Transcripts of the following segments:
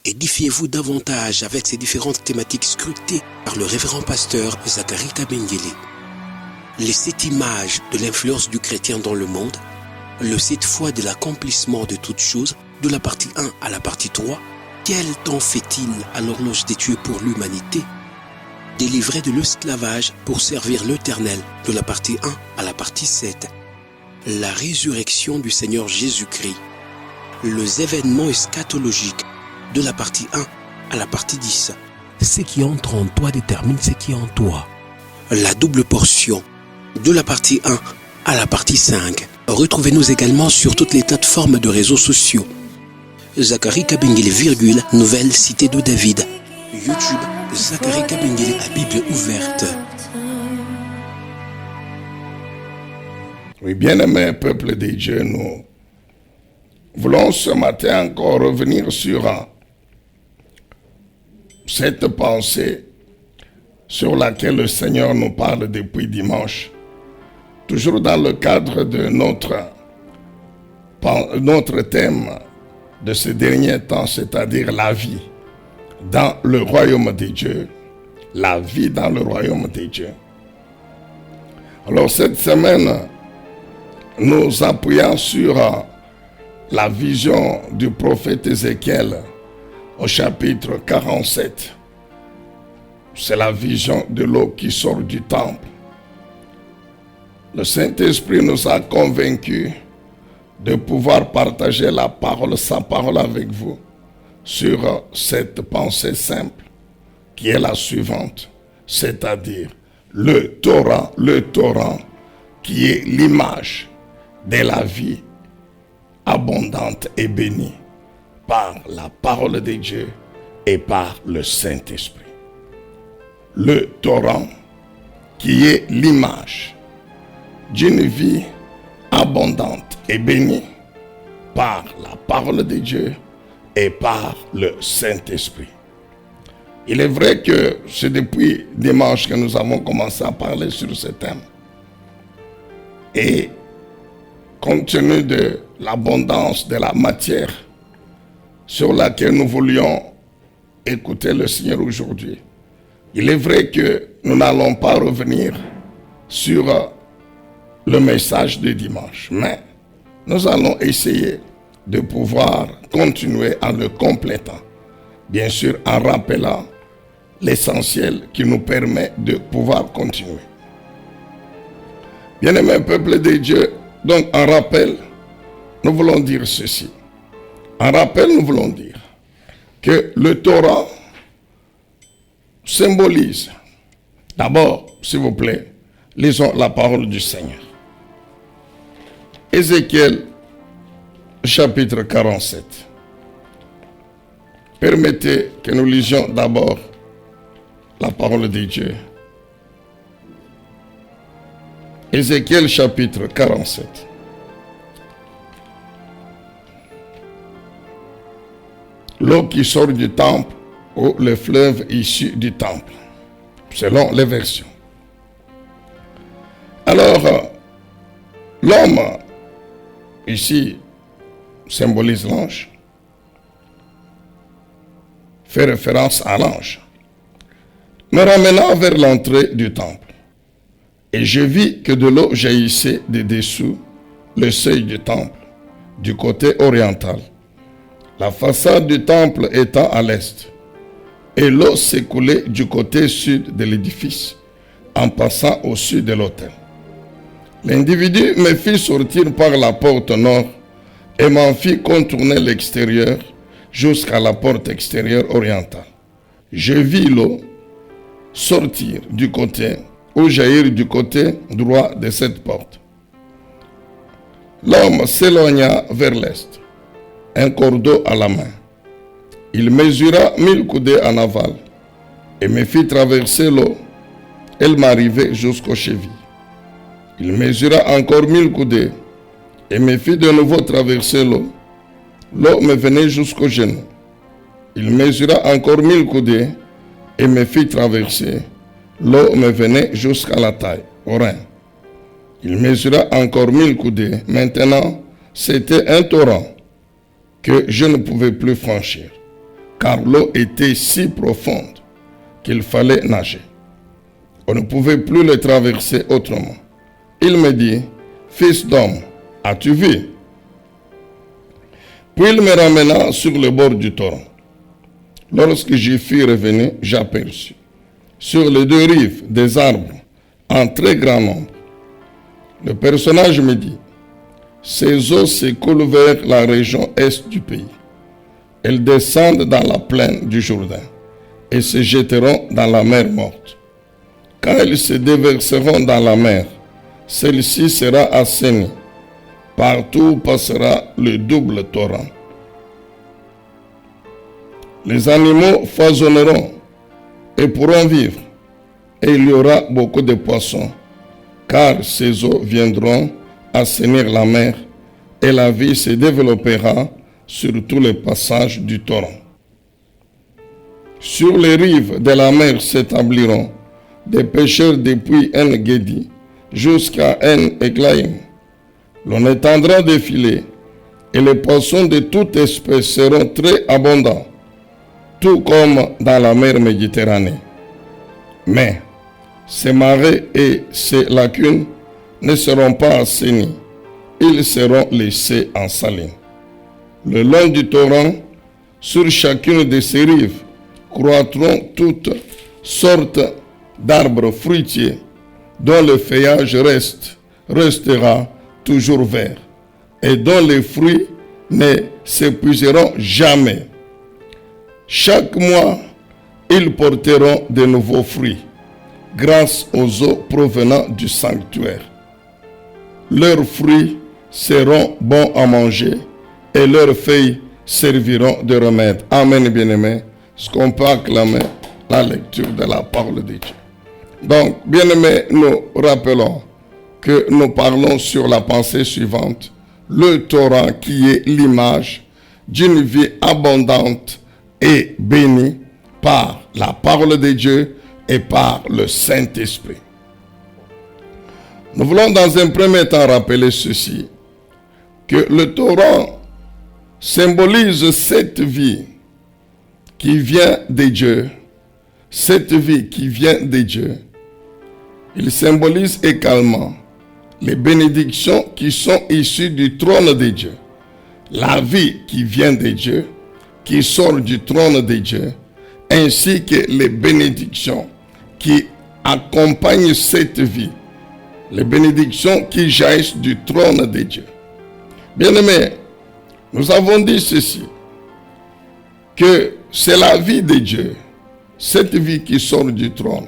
Édifiez-vous davantage avec ces différentes thématiques scrutées par le révérend pasteur Zacharie Kabengele. Les 7 images de l'influence du chrétien dans le monde, le 7 fois de l'accomplissement de toutes choses, de la partie 1 à la partie 3, quel temps fait-il à l'horloge des dieux pour l'humanité? Délivré de l'esclavage pour servir l'Éternel, de la partie 1 à la partie 7. La résurrection du Seigneur Jésus-Christ. Les événements eschatologiques, de la partie 1 à la partie 10. Ce qui entre en toi détermine ce qui est en toi. La double portion, de la partie 1 à la partie 5. Retrouvez-nous également sur toutes les plateformes de réseaux sociaux. Zacharie Kabengele, Nouvelle Cité de David. YouTube, Zacharie Kabengele à Bible ouverte. Oui, bien-aimé peuple de Dieu, nous voulons ce matin encore revenir sur cette pensée sur laquelle le Seigneur nous parle depuis dimanche, toujours dans le cadre de notre thème de ce dernier temps, c'est-à-dire la vie dans le royaume de Dieu. La vie dans le royaume de Dieu. Alors cette semaine, nous appuyons sur la vision du prophète Ézéchiel au chapitre 47. C'est la vision de l'eau qui sort du temple. Le Saint-Esprit nous a convaincus de pouvoir partager sa parole avec vous sur cette pensée simple qui est la suivante, c'est-à-dire le Torah qui est l'image de la vie abondante et bénie par la parole de Dieu et par le Saint-Esprit. Le Torah qui est l'image d'une vie abondante et bénie par la parole de Dieu et par le Saint-Esprit. Il est vrai que c'est depuis dimanche que nous avons commencé à parler sur ce thème. Et compte tenu de l'abondance de la matière sur laquelle nous voulions écouter le Seigneur aujourd'hui, il est vrai que nous n'allons pas revenir sur le message de dimanche, mais nous allons essayer de pouvoir continuer en le complétant, bien sûr en rappelant l'essentiel qui nous permet de pouvoir continuer. Bien-aimé peuple de Dieu, donc en rappel, nous voulons dire ceci. En rappel, nous voulons dire que le Torah symbolise, d'abord, s'il vous plaît, lisons la parole du Seigneur. Ézéchiel, chapitre 47. Permettez que nous lisions d'abord la parole de Dieu. Ézéchiel, chapitre 47. L'eau qui sort du temple ou le fleuve issu du temple, selon les versions. Alors, l'homme, ici, symbolise l'ange, fait référence à l'ange, me ramenant vers l'entrée du temple. Et je vis que de l'eau jaillissait de dessous le seuil du temple, du côté oriental, la façade du temple étant à l'est, et l'eau s'écoulait du côté sud de l'édifice, en passant au sud de l'autel. L'individu me fit sortir par la porte nord et m'en fit contourner l'extérieur jusqu'à la porte extérieure orientale. Je vis l'eau sortir du côté ou jaillir du côté droit de cette porte. L'homme s'éloigna vers l'est, un cordeau à la main. Il mesura 1000 coudées en aval et me fit traverser l'eau. Elle m'arrivait jusqu'aux chevilles. Il mesura encore 1000 coudées et me fit de nouveau traverser l'eau. L'eau me venait jusqu'aux genoux. Il mesura encore 1000 coudées et me fit traverser. L'eau me venait jusqu'à la taille, au rein. Il mesura encore 1000 coudées. Maintenant, c'était un torrent que je ne pouvais plus franchir. car l'eau était si profonde qu'il fallait nager. On ne pouvait plus le traverser autrement. Il me dit, « Fils d'homme, as-tu vu ?» Puis il me ramena sur le bord du torrent. Lorsque j'y fus revenu, j'aperçus sur les deux rives des arbres en très grand nombre. Le personnage me dit, « Ces eaux s'écoulent vers la région est du pays. Elles descendent dans la plaine du Jourdain et se jetteront dans la mer morte. Quand elles se déverseront dans la mer, celle-ci sera assainie. Partout passera le double torrent. Les animaux foisonneront et pourront vivre, et il y aura beaucoup de poissons, car ces eaux viendront assainir la mer, et la vie se développera sur tous les passages du torrent. Sur les rives de la mer s'établiront des pêcheurs depuis En-Gedi jusqu'à En-Eglaïm. L'on étendra des filets, et les poissons de toute espèce seront très abondants, tout comme dans la mer Méditerranée. Mais ces marais et ces lacunes ne seront pas assainis, ils seront laissés en saline. Le long du torrent, sur chacune de ses rives, croîtront toutes sortes d'arbres fruitiers, dont le feuillage restera toujours vert, et dont les fruits ne s'épuiseront jamais. Chaque mois, ils porteront de nouveaux fruits, grâce aux eaux provenant du sanctuaire. Leurs fruits seront bons à manger, et leurs feuilles serviront de remède. Amen, bien-aimés. Est-ce qu'on peut acclamer la lecture de la parole de Dieu? Donc, bien-aimés, nous rappelons que nous parlons sur la pensée suivante. Le torrent qui est l'image d'une vie abondante et bénie par la parole de Dieu et par le Saint-Esprit. Nous voulons dans un premier temps rappeler ceci, que le torrent symbolise cette vie qui vient de Dieu, cette vie qui vient de Dieu. Il symbolise également les bénédictions qui sont issues du trône de Dieu. La vie qui vient de Dieu, qui sort du trône de Dieu, ainsi que les bénédictions qui accompagnent cette vie. Les bénédictions qui jaillissent du trône de Dieu. Bien-aimés, nous avons dit ceci, que c'est la vie de Dieu, cette vie qui sort du trône,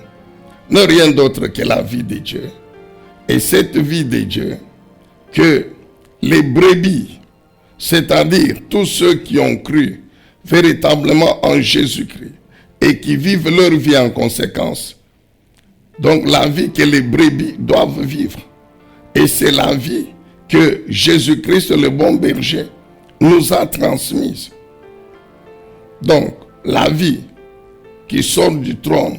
n'est rien d'autre que la vie de Dieu. Et cette vie de Dieu, que les brebis, c'est-à-dire tous ceux qui ont cru véritablement en Jésus-Christ et qui vivent leur vie en conséquence, donc la vie que les brebis doivent vivre. Et c'est la vie que Jésus-Christ, le bon berger, nous a transmise. Donc, la vie qui sort du trône,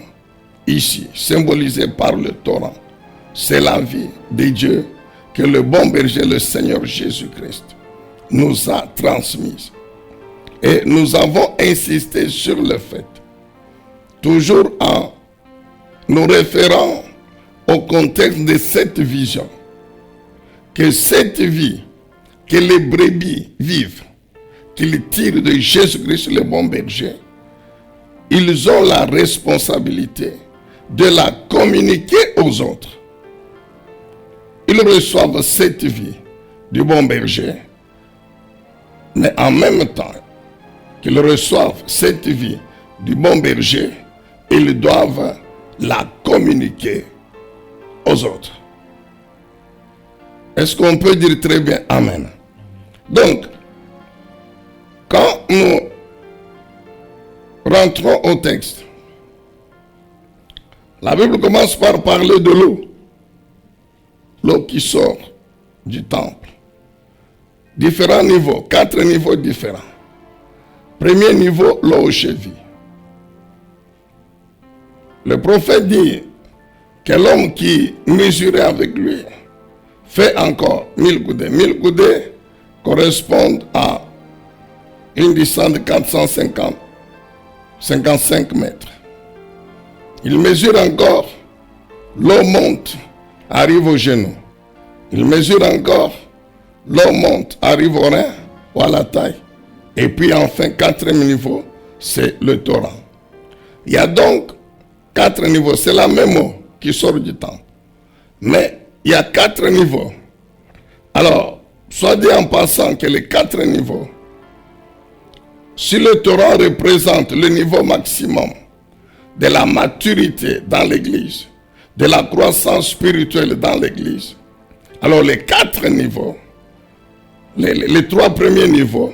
ici, symbolisée par le torrent, c'est la vie de Dieu que le bon berger, le Seigneur Jésus-Christ, nous a transmise. Et nous avons insisté sur le fait, toujours en nous référant au contexte de cette vision, que cette vie que les brebis vivent, qu'ils tirent de Jésus-Christ le bon berger, ils ont la responsabilité de la communiquer aux autres. Ils reçoivent cette vie du bon berger, mais en même temps qu'ils reçoivent cette vie du bon berger, ils doivent la communiquer aux autres. Est-ce qu'on peut dire très bien Amen? Donc, quand nous rentrons au texte, la Bible commence par parler de l'eau. L'eau qui sort du temple. Différents niveaux, 4 niveaux différents. Premier niveau, l'eau aux chevilles. Le prophète dit que l'homme qui mesurait avec lui fait encore 1000 coudées. 1000 coudées correspondent à une distance de 450 55 mètres. Il mesure encore, l'eau monte, arrive au genou. Il mesure encore, l'eau monte, arrive au rein ou à la taille. Et puis enfin, 4e niveau, c'est le torrent. Il y a donc 4 niveaux, c'est la même eau qui sort du temple. Mais il y a 4 niveaux. Alors, soit dit en passant que les 4 niveaux, si le torrent représente le niveau maximum de la maturité dans l'église, de la croissance spirituelle dans l'église, alors les 4 niveaux, les 3 premiers niveaux,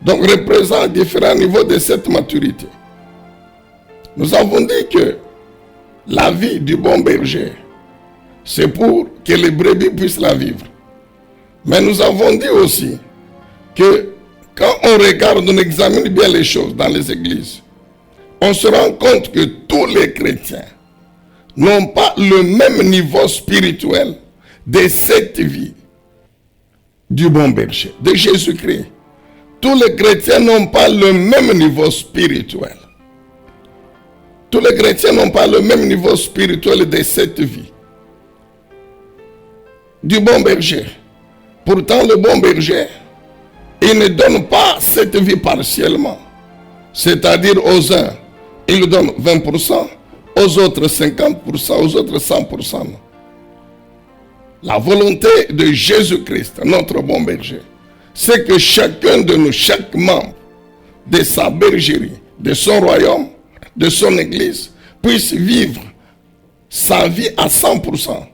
donc représentent différents niveaux de cette maturité. Nous avons dit que la vie du bon berger, c'est pour que les brebis puissent la vivre. Mais nous avons dit aussi que quand on regarde, on examine bien les choses dans les églises, on se rend compte que tous les chrétiens n'ont pas le même niveau spirituel de cette vie du bon berger, de Jésus-Christ. Tous les chrétiens n'ont pas le même niveau spirituel. Tous les chrétiens n'ont pas le même niveau spirituel de cette vie du bon berger. Pourtant, le bon berger, il ne donne pas cette vie partiellement. C'est-à-dire aux uns, il donne 20%, aux autres 50%, aux autres 100%. La volonté de Jésus-Christ, notre bon berger, c'est que chacun de nous, chaque membre de sa bergerie, de son royaume, de son église, puisse vivre sa vie à 100%.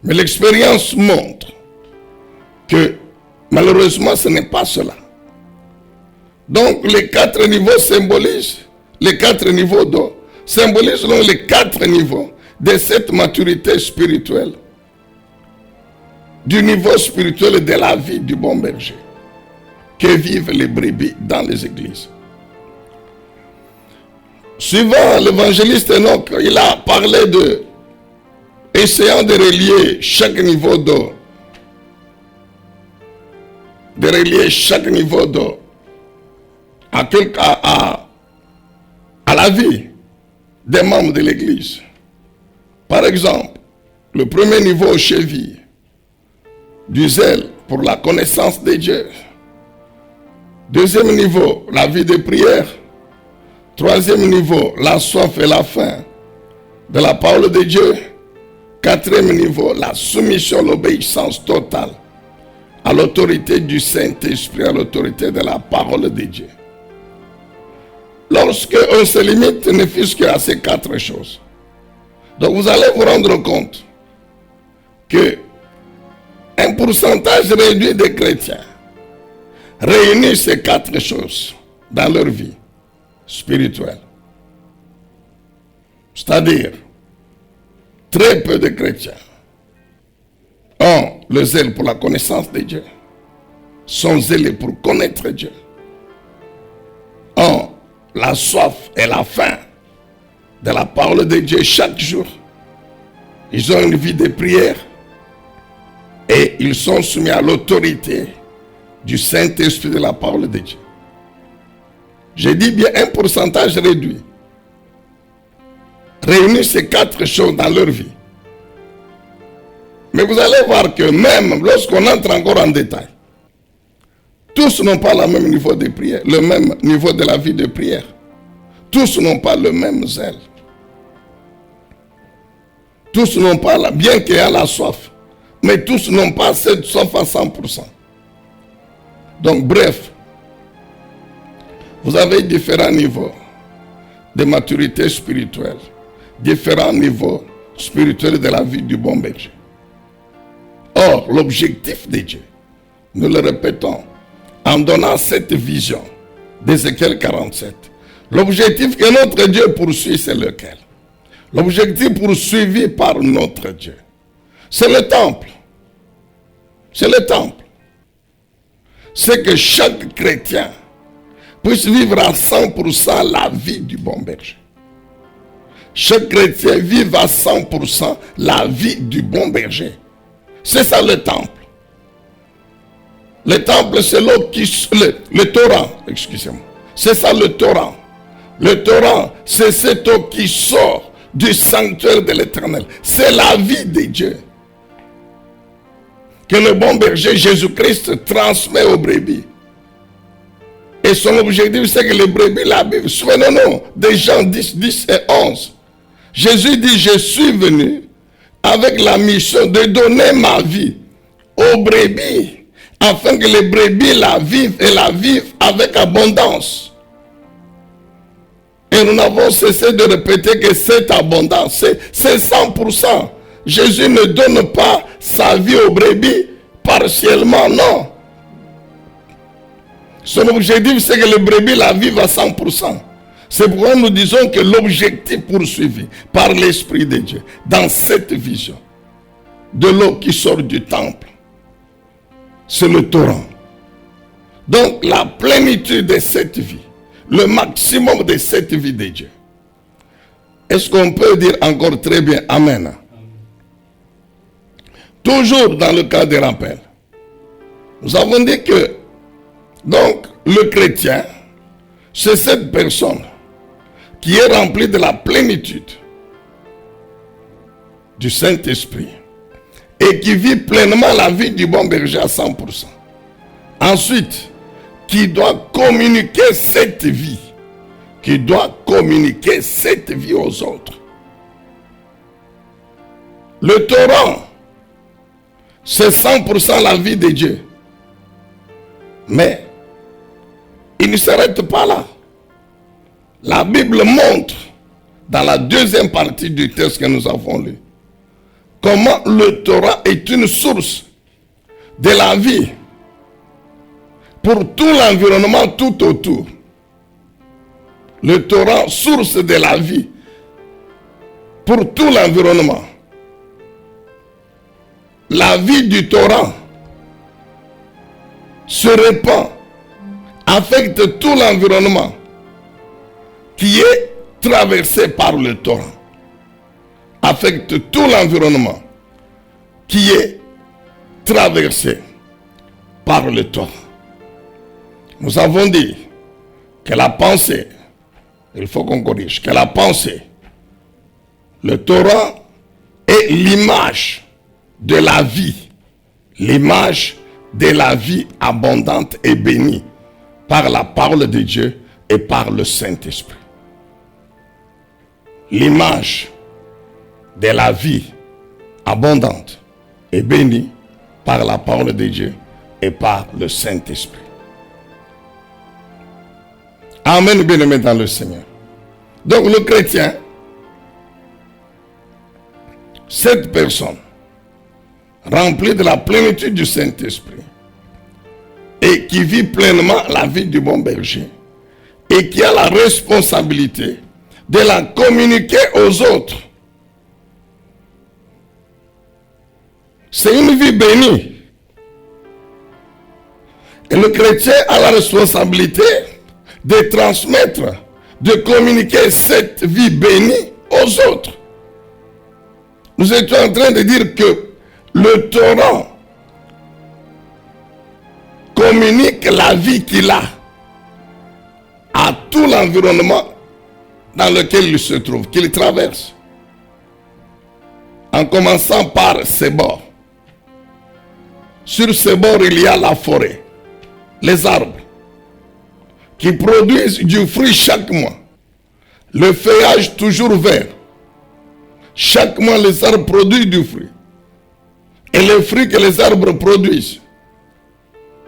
Mais l'expérience montre que malheureusement ce n'est pas cela. Donc les 4 niveaux symbolisent, les 4 niveaux d'eau symbolisent donc les 4 niveaux de cette maturité spirituelle, du niveau spirituel de la vie du bon berger que vivent les brebis dans les églises. Suivant l'évangéliste Enoch, il a parlé de essayant de relier chaque niveau d'eau, de relier chaque niveau d'eau à la vie des membres de l'église. Par exemple, le premier niveau aux chevilles, du zèle pour la connaissance de Dieu. Deuxième niveau, la vie de prière. Troisième niveau, la soif et la faim de la parole de Dieu. Quatrième niveau, la soumission, l'obéissance totale à l'autorité du Saint-Esprit, à l'autorité de la parole de Dieu. Lorsque on se limite, ne fût-ce qu'à ces 4 choses. Donc vous allez vous rendre compte que un pourcentage réduit des chrétiens réunissent ces 4 choses dans leur vie spirituelle. C'est-à-dire, très peu de chrétiens ont le zèle pour la connaissance de Dieu, sont zélés pour connaître Dieu, ont la soif et la faim de la parole de Dieu chaque jour. Ils ont une vie de prière et ils sont soumis à l'autorité du Saint-Esprit de la parole de Dieu. J'ai dit bien un pourcentage réduit réunit ces 4 choses dans leur vie. Mais vous allez voir que même lorsqu'on entre encore en détail, tous n'ont pas le même niveau de prière, le même niveau de la vie de prière. Tous n'ont pas le même zèle. Tous n'ont pas, bien qu'il y ait la soif, mais tous n'ont pas cette soif à 100%. Donc bref, vous avez différents niveaux de maturité spirituelle, différents niveaux spirituels de la vie du bon berger. Or, l'objectif de Dieu, nous le répétons, en donnant cette vision d'Ézéchiel 47, l'objectif que notre Dieu poursuit, c'est lequel? L'objectif poursuivi par notre Dieu, c'est le temple. C'est le temple. C'est que chaque chrétien puisse vivre à 100% la vie du bon berger. Chaque chrétien vive à 100% la vie du bon berger. C'est ça le temple. Le temple, c'est l'eau qui... Le torrent, excusez-moi. C'est ça le Torah. Le Torah, c'est cette eau qui sort du sanctuaire de l'Éternel. C'est la vie de Dieu que le bon berger Jésus-Christ transmet aux brebis. Et son objectif, c'est que les brebis la vivent. Souvenons-nous de Jean 10 et 11. Jésus dit, je suis venu avec la mission de donner ma vie aux brebis, afin que les brebis la vivent et la vivent avec abondance. Et nous n'avons cessé de répéter que cette abondance, c'est 100%. Jésus ne donne pas sa vie aux brebis partiellement, non. Son objectif, c'est que les brebis la vivent à 100%. C'est pourquoi nous disons que l'objectif poursuivi par l'Esprit de Dieu, dans cette vision, de l'eau qui sort du temple, c'est le torrent. Donc la plénitude de cette vie, le maximum de cette vie de Dieu. Est-ce qu'on peut dire encore très bien Amen? Toujours dans le cas des rappels, nous avons dit que donc le chrétien, c'est cette personne qui est remplie de la plénitude du Saint-Esprit et qui vit pleinement la vie du bon berger à 100%. Ensuite, qui doit communiquer cette vie, aux autres. Le torrent, c'est 100% la vie de Dieu. Mais il ne s'arrête pas là. La Bible montre, dans la deuxième partie du texte que nous avons lu, comment le torrent est une source de la vie pour tout l'environnement tout autour. Le torrent, source de la vie pour tout l'environnement. La vie du torrent se répand, affecte tout l'environnement qui est traversé par le torrent. Affecte tout l'environnement qui est traversé par le torrent. Nous avons dit que la pensée, il faut qu'on corrige, que la pensée, le torrent est l'image de la vie, l'image de la vie abondante et bénie par la parole de Dieu et par le Saint-Esprit. L'image de la vie abondante et bénie par la parole de Dieu et par le Saint-Esprit. Amen, bien-aimé dans le Seigneur. Donc le chrétien, cette personne remplie de la plénitude du Saint-Esprit et qui vit pleinement la vie du bon berger et qui a la responsabilité de la communiquer aux autres. C'est une vie bénie. Et le chrétien a la responsabilité de transmettre, de communiquer cette vie bénie aux autres. Nous étions en train de dire que le torrent communique la vie qu'il a à tout l'environnement dans lequel il se trouve, qu'il traverse. En commençant par ses bords. Sur ses bords, il y a la forêt, les arbres, qui produisent du fruit chaque mois. Le feuillage toujours vert. Chaque mois, les arbres produisent du fruit. Et les fruits que les arbres produisent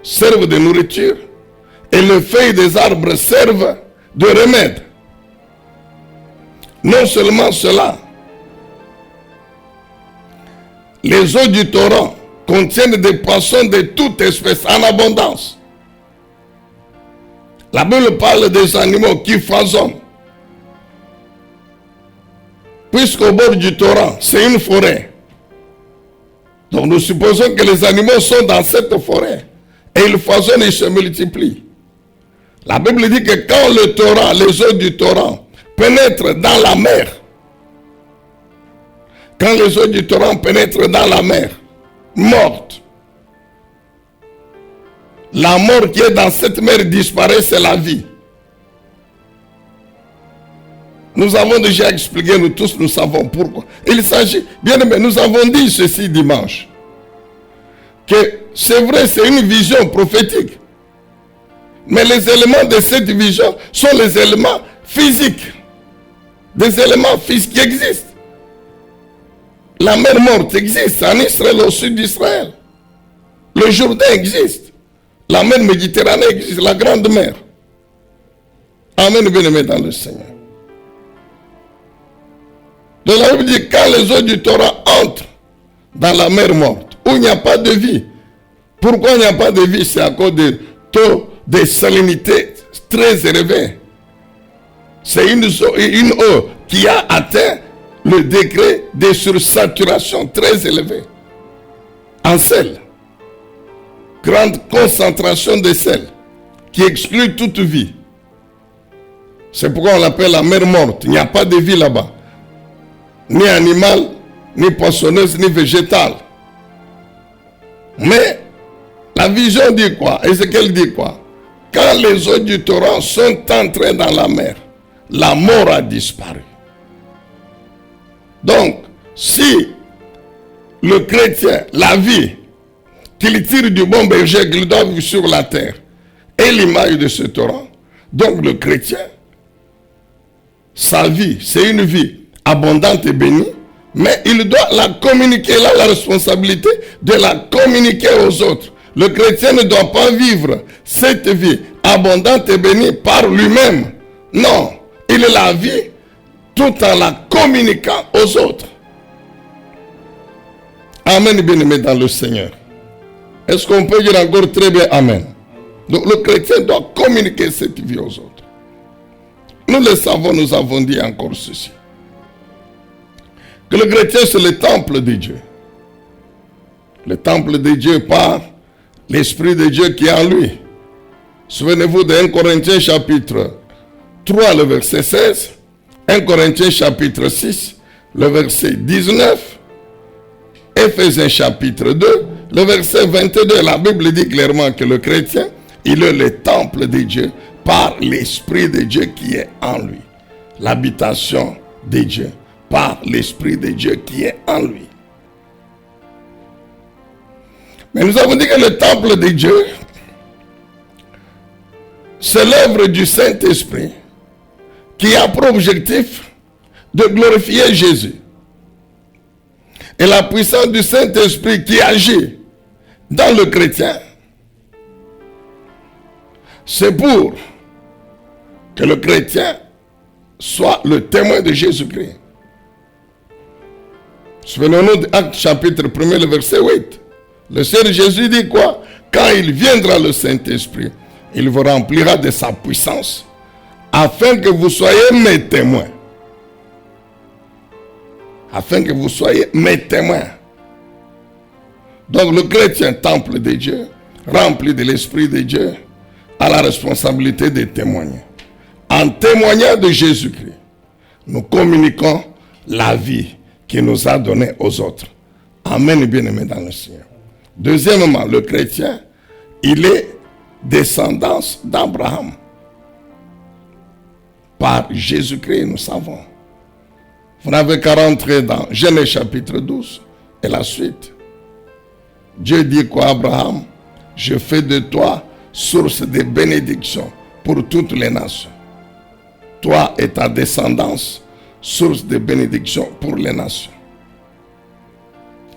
servent de nourriture. Et les feuilles des arbres servent de remède. Non seulement cela, les eaux du torrent contiennent des poissons de toute espèce en abondance. La Bible parle des animaux qui foisonnent. Puisqu'au bord du torrent, c'est une forêt. Donc nous supposons que les animaux sont dans cette forêt. Et ils foisonnent et ils se multiplient. La Bible dit que quand le torrent, les eaux du torrent, pénètrent dans la mer, quand les eaux du torrent pénètrent dans la mer, morte, la mort qui est dans cette mer disparaît, c'est la vie. Nous avons déjà expliqué, nous tous, nous savons pourquoi. Il s'agit, bien aimé, nous avons dit ceci dimanche, que c'est vrai, c'est une vision prophétique. Mais les éléments de cette vision sont les éléments physiques. Des éléments physiques qui existent. La mer morte existe en Israël, au sud d'Israël. Le Jourdain existe. La mer Méditerranée existe, la grande mer. Amen, bien-aimé dans le Seigneur. Donc la Bible dit, quand les eaux du Torah entrent dans la mer morte, où il n'y a pas de vie. Pourquoi il n'y a pas de vie? C'est à cause des taux de salinité très élevés. C'est une eau qui a atteint le degré de sursaturation très élevé en sel. Grande concentration de sel qui exclut toute vie. C'est pourquoi on l'appelle la mer morte. Il n'y a pas de vie là-bas. Ni animale, ni poissonneuse, ni végétale. Mais la vision dit quoi? Ézéchiel dit quoi? Quand les eaux du torrent sont entrées dans la mer, la mort a disparu. Donc, si le chrétien, la vie qu'il tire du bon berger qu'il doit vivre sur la terre est l'image de ce torrent, donc le chrétien, sa vie, c'est une vie abondante et bénie, mais il doit la communiquer. Il a la responsabilité de la communiquer aux autres. Le chrétien ne doit pas vivre cette vie abondante et bénie par lui-même. Non, il la vit tout en la communiquant aux autres. Amen, bien-aimé dans le Seigneur. Est-ce qu'on peut dire encore très bien Amen? Donc le chrétien doit communiquer cette vie aux autres. Nous le savons, nous avons dit encore ceci. Que le chrétien c'est le temple de Dieu. Le temple de Dieu par l'Esprit de Dieu qui est en lui. Souvenez-vous de 1 Corinthiens chapitre 3, le verset 16. 1 Corinthiens chapitre 6, le verset 19. Éphésiens chapitre 2, le verset 22. La Bible dit clairement que le chrétien, il est le temple de Dieu par l'Esprit de Dieu qui est en lui. L'habitation de Dieu par l'Esprit de Dieu qui est en lui. Mais nous avons dit que le temple de Dieu, c'est l'œuvre du Saint-Esprit qui a pour objectif de glorifier Jésus. Et la puissance du Saint-Esprit qui agit dans le chrétien, c'est pour que le chrétien soit le témoin de Jésus-Christ. Souvenons-nous d'Actes chapitre 1, le verset 8. Le Seigneur Jésus dit quoi? Quand il viendra le Saint-Esprit, il vous remplira de sa puissance, afin que vous soyez mes témoins. Afin que vous soyez mes témoins. Donc le chrétien, temple de Dieu, rempli de l'Esprit de Dieu, a la responsabilité de témoigner. En témoignant de Jésus-Christ, nous communiquons la vie qu'il nous a donnée aux autres. Amen, bien-aimé dans le Seigneur. Deuxièmement, le chrétien, il est descendance d'Abraham. Par Jésus-Christ, nous savons. Vous n'avez qu'à rentrer dans Genèse chapitre 12 et la suite. Dieu dit quoi à Abraham? Je fais de toi source de bénédiction pour toutes les nations. Toi et ta descendance, source de bénédiction pour les nations.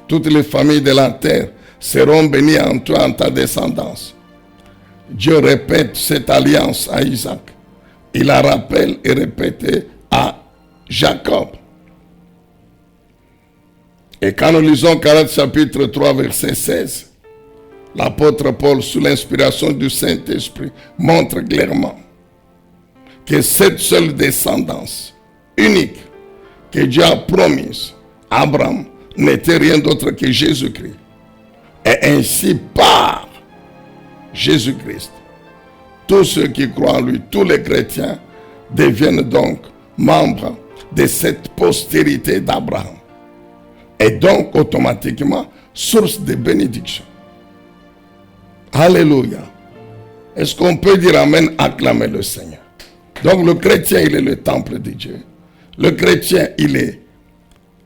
Toutes les familles de la terre seront bénies en toi, en ta descendance. Dieu répète cette alliance à Isaac. Il la rappelle et répète à Jacob. Et quand nous lisons Galates chapitre 3, verset 16, l'apôtre Paul, sous l'inspiration du Saint-Esprit, montre clairement que cette seule descendance unique que Dieu a promise à Abraham n'était rien d'autre que Jésus-Christ. Et ainsi, par Jésus-Christ, tous ceux qui croient en lui, tous les chrétiens, deviennent donc membres de cette postérité d'Abraham. Et donc, automatiquement, source de bénédiction. Alléluia. Est-ce qu'on peut dire Amen, acclamer le Seigneur? Donc, le chrétien, il est le temple de Dieu. le chrétien, il est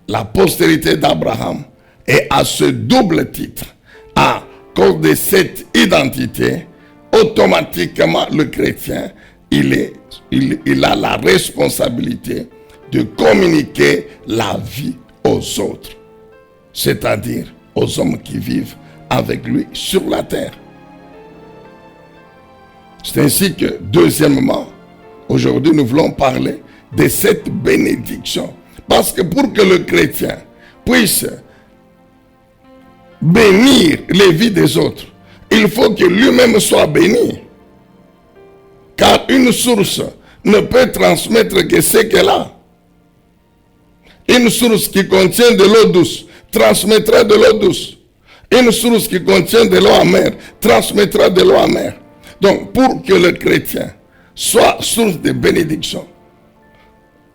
la postérité d'Abraham. Et à ce double titre, à cause de cette identité, automatiquement, le chrétien, il a la responsabilité de communiquer la vie aux autres. C'est-à-dire aux hommes qui vivent avec lui sur la terre. C'est ainsi que, deuxièmement, aujourd'hui, nous voulons parler de cette bénédiction. Parce que pour que le chrétien puisse bénir les vies des autres, il faut que lui-même soit béni. Car une source ne peut transmettre que ce qu'elle a. Une source qui contient de l'eau douce transmettra de l'eau douce. Une source qui contient de l'eau amère transmettra de l'eau amère. Donc, pour que le chrétien soit source de bénédiction,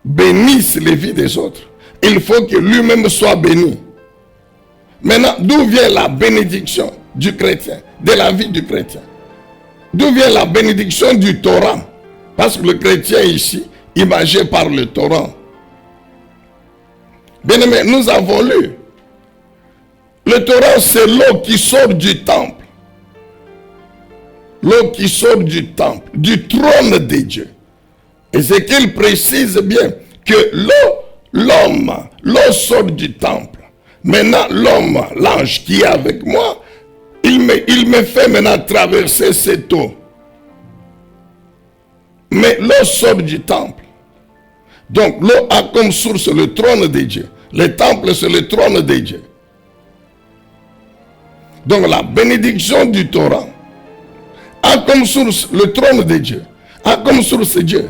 bénisse les vies des autres, il faut que lui-même soit béni. Maintenant, d'où vient la bénédiction du chrétien, de la vie du chrétien? D'où vient la bénédiction du Torah? Parce que le chrétien ici, imagé par le Torah. Bien aimé, nous avons lu. Le Torah, c'est l'eau qui sort du temple. L'eau qui sort du temple, du trône de Dieu. Et c'est qu'il précise bien que l'eau sort du temple. Maintenant, l'homme, l'ange qui est avec moi, il me fait maintenant traverser cette eau. Mais l'eau sort du temple. Donc l'eau a comme source le trône de Dieu. Le temple, c'est le trône de Dieu. Donc la bénédiction du Torah a comme source le trône de Dieu. A comme source Dieu.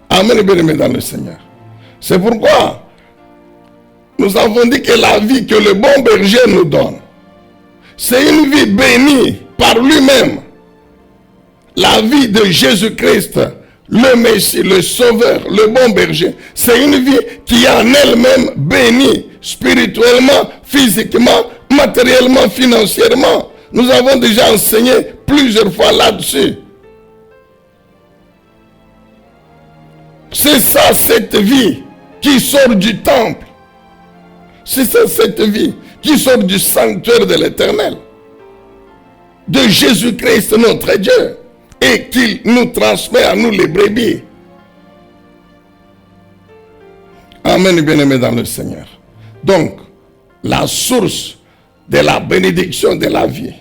Amen, bien-aimé dans le Seigneur. C'est pourquoi nous avons dit que la vie que le bon berger nous donne, c'est une vie bénie par lui-même. La vie de Jésus-Christ, le Messie, le Sauveur, le bon berger, c'est une vie qui est en elle-même bénie, spirituellement, physiquement, matériellement, financièrement. Nous avons déjà enseigné plusieurs fois là-dessus. C'est ça, cette vie qui sort du temple. C'est ça, cette vie qui sort du sanctuaire de l'Éternel, de Jésus-Christ notre Dieu, et qu'il nous transmet à nous les brebis. Amen, bien-aimés dans le Seigneur. Donc, la source de la bénédiction de la vie,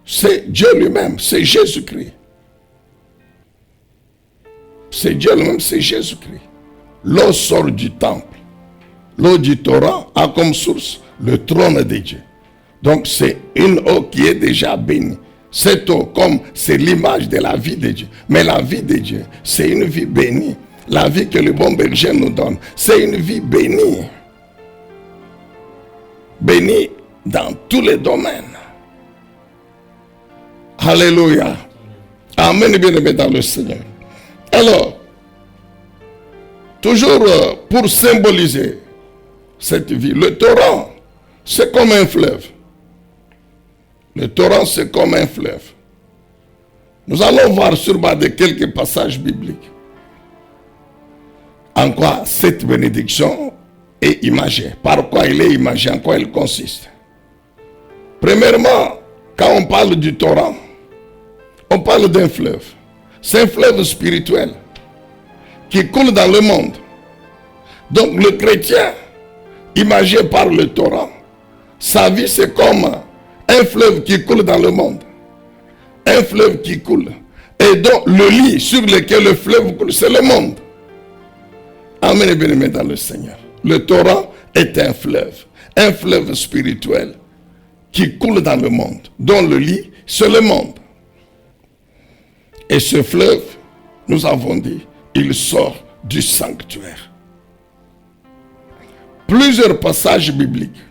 c'est Dieu lui-même, c'est Jésus-Christ. C'est Dieu lui-même, c'est Jésus-Christ. L'eau sort du temple. L'eau du Torah a comme source le trône de Dieu. Donc c'est une eau qui est déjà bénie. Cette eau, comme c'est l'image de la vie de Dieu. Mais la vie de Dieu, c'est une vie bénie. La vie que le bon berger nous donne, c'est une vie bénie. Bénie dans tous les domaines. Alléluia. Amen, bien-aimé dans le Seigneur. Alors, toujours pour symboliser cette vie, le torrent, c'est comme un fleuve. Le torrent, c'est comme un fleuve. Nous allons voir sur base de quelques passages bibliques en quoi cette bénédiction est imagée. Par quoi elle est imagée, en quoi elle consiste. Premièrement, quand on parle du torrent, on parle d'un fleuve. C'est un fleuve spirituel qui coule dans le monde. Donc le chrétien, imagé par le torrent, sa vie c'est comme un fleuve qui coule dans le monde. Un fleuve qui coule. Et donc le lit sur lequel le fleuve coule, c'est le monde. Amen et bien-aimé dans le Seigneur. Le torrent est un fleuve spirituel qui coule dans le monde, dont le lit, c'est le monde. Et ce fleuve, nous avons dit, il sort du sanctuaire. Plusieurs passages bibliques,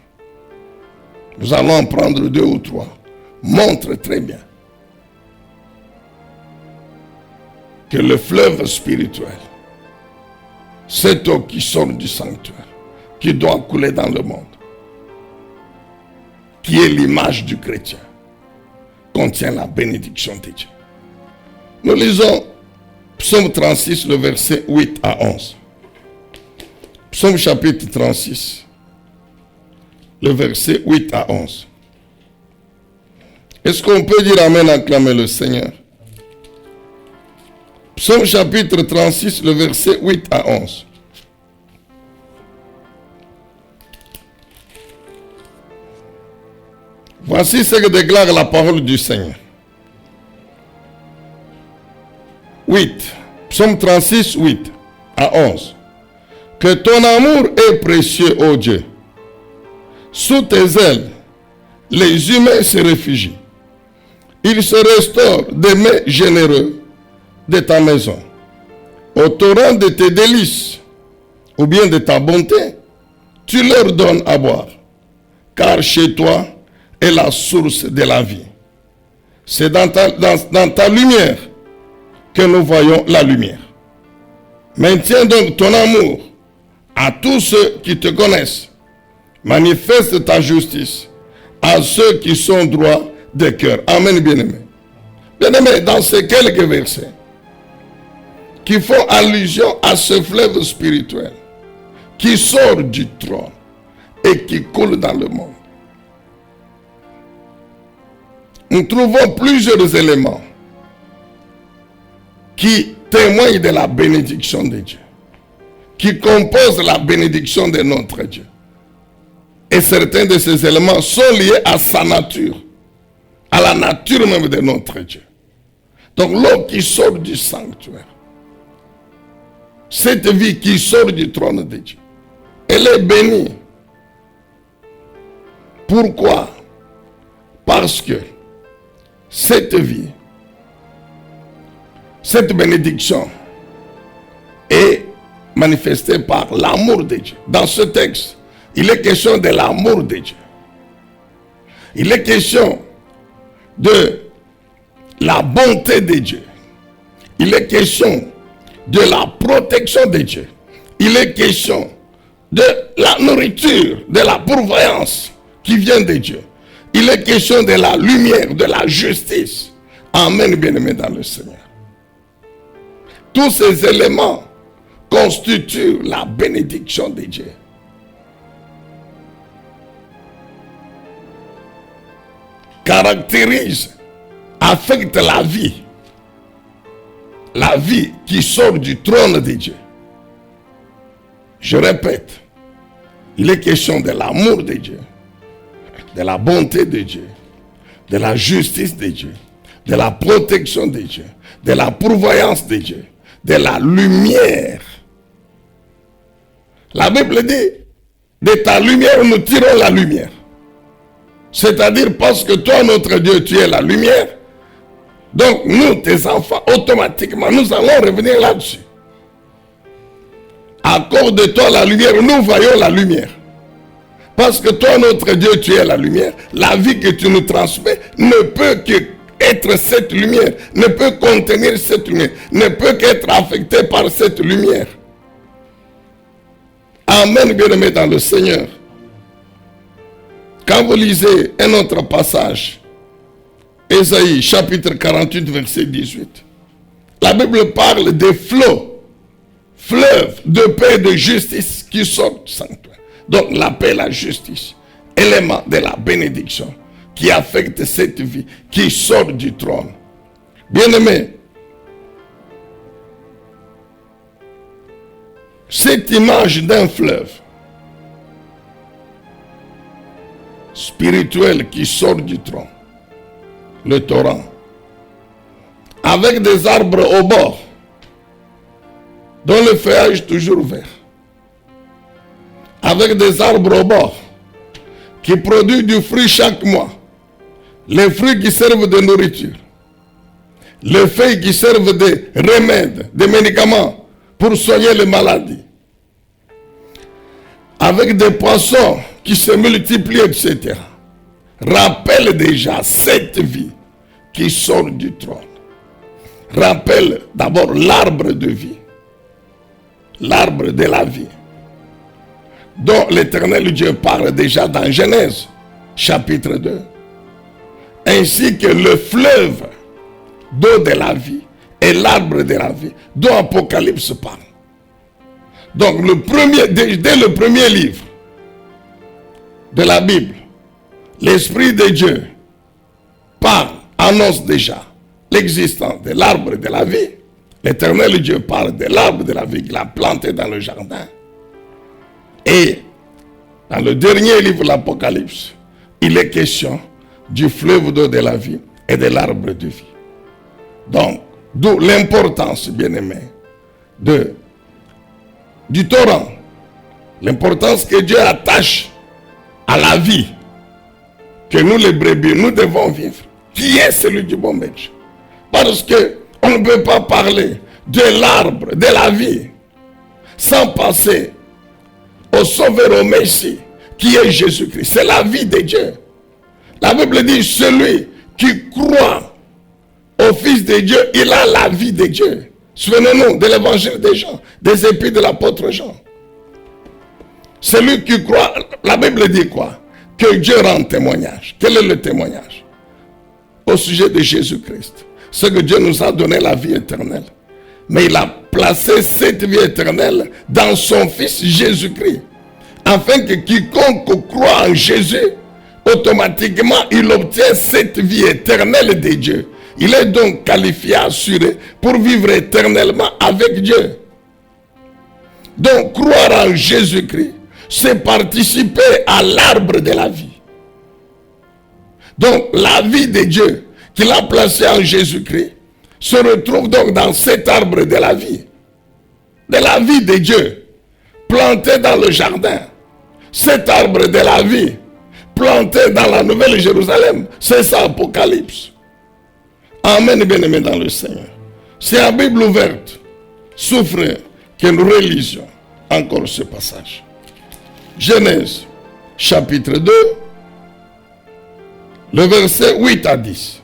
nous allons en prendre 2 ou 3, montrent très bien que le fleuve spirituel, cette eau qui sort du sanctuaire, qui doit couler dans le monde, qui est l'image du chrétien, contient la bénédiction de Dieu. Nous lisons Psaume 36, le verset 8 à 11. Psaume chapitre 36, le verset 8 à 11. Est-ce qu'on peut dire Amen, acclamer le Seigneur? Psaume chapitre 36, le verset 8 à 11. Voici ce que déclare la parole du Seigneur. 8. Psaume 36, 8 à 11. Que ton amour est précieux, ô Dieu. Sous tes ailes, les humains se réfugient. Ils se restaurent des mets généreux de ta maison. Au torrent de tes délices, ou bien de ta bonté, tu leur donnes à boire. Car chez toi est la source de la vie. C'est dans ta lumière que nous voyons la lumière. Maintiens donc ton amour à tous ceux qui te connaissent. Manifeste ta justice à ceux qui sont droits de cœur. Amen, bien-aimés. Bien-aimés, dans ces quelques versets qui font allusion à ce fleuve spirituel qui sort du trône et qui coule dans le monde, nous trouvons plusieurs éléments qui témoignent de la bénédiction de Dieu, qui composent la bénédiction de notre Dieu. Et certains de ces éléments sont liés à sa nature, à la nature même de notre Dieu. Donc l'eau qui sort du sanctuaire, cette vie qui sort du trône de Dieu, elle est bénie. Pourquoi? Parce que cette vie, cette bénédiction est manifestée par l'amour de Dieu. Dans ce texte, il est question de l'amour de Dieu. Il est question de la bonté de Dieu. Il est question de la protection de Dieu. Il est question de la nourriture, de la pourvoyance qui vient de Dieu. Il est question de la lumière, de la justice. Amen, bien-aimés dans le Seigneur. Tous ces éléments constituent la bénédiction de Dieu. Caractérise, affecte la vie qui sort du trône de Dieu. Je répète, il est question de l'amour de Dieu, de la bonté de Dieu, de la justice de Dieu, de la protection de Dieu, de la pourvoyance de Dieu, de la lumière. La Bible dit, de ta lumière nous tirons la lumière. C'est-à-dire parce que toi, notre Dieu, tu es la lumière. Donc nous, tes enfants, automatiquement, nous allons revenir là-dessus. Accorde-toi la lumière, nous voyons la lumière. Parce que toi, notre Dieu, tu es la lumière. La vie que tu nous transmets ne peut qu'être cette lumière, ne peut contenir cette lumière, ne peut qu'être affectée par cette lumière. Amen, bien-aimés dans le Seigneur. Quand vous lisez un autre passage, Ésaïe chapitre 48, verset 18, la Bible parle des flots, fleuves de paix et de justice qui sortent du sanctuaire. Donc la paix et la justice, élément de la bénédiction qui affecte cette vie, qui sort du trône. Bien-aimés, cette image d'un fleuve spirituel qui sort du trône, le torrent, avec des arbres au bord, dont le feuillage est toujours vert, avec des arbres au bord, qui produisent du fruit chaque mois, les fruits qui servent de nourriture, les feuilles qui servent de remèdes, de médicaments pour soigner les maladies, avec des poissons qui se multiplient, etc. Rappelle déjà cette vie qui sort du trône. Rappelle d'abord l'arbre de vie, l'arbre de la vie, dont l'Éternel Dieu parle déjà dans Genèse, chapitre 2, ainsi que le fleuve d'eau de la vie est l'arbre de la vie dont Apocalypse parle. Donc, dès le premier livre de la Bible, l'Esprit de Dieu annonce déjà l'existence de l'arbre de la vie. L'Éternel Dieu parle de l'arbre de la vie qu'il a planté dans le jardin. Et dans le dernier livre de l'Apocalypse, il est question du fleuve d'eau de la vie et de l'arbre de vie. Donc, d'où l'importance, bien-aimés, du torrent. L'importance que Dieu attache à la vie que nous, les brebis, nous devons vivre. Qui est celui du bon berger? Parce que on ne peut pas parler de l'arbre de la vie sans passer au Sauveur, au Messie, qui est Jésus-Christ. C'est la vie de Dieu. La Bible dit, celui qui croit au Fils de Dieu, il a la vie de Dieu. Souvenez-nous de l'évangile de Jean, des épîtres de l'apôtre Jean. Celui qui croit, la Bible dit quoi? Que Dieu rend témoignage. Quel est le témoignage? Au sujet de Jésus-Christ. C'est que Dieu nous a donné la vie éternelle. Mais il a placé cette vie éternelle dans son Fils Jésus-Christ. Afin que quiconque croit en Jésus, automatiquement il obtient cette vie éternelle de Dieu. Il est donc qualifié, assuré pour vivre éternellement avec Dieu. Donc croire en Jésus-Christ, c'est participer à l'arbre de la vie. Donc la vie de Dieu qu'il a placée en Jésus-Christ se retrouve donc dans cet arbre de la vie. De la vie de Dieu, planté dans le jardin. Cet arbre de la vie, planté dans la Nouvelle Jérusalem, c'est ça Apocalypse. Amen, bien-aimés dans le Seigneur. C'est la Bible ouverte. Souffrez que nous relisions encore ce passage. Genèse, chapitre 2, le verset 8 à 10.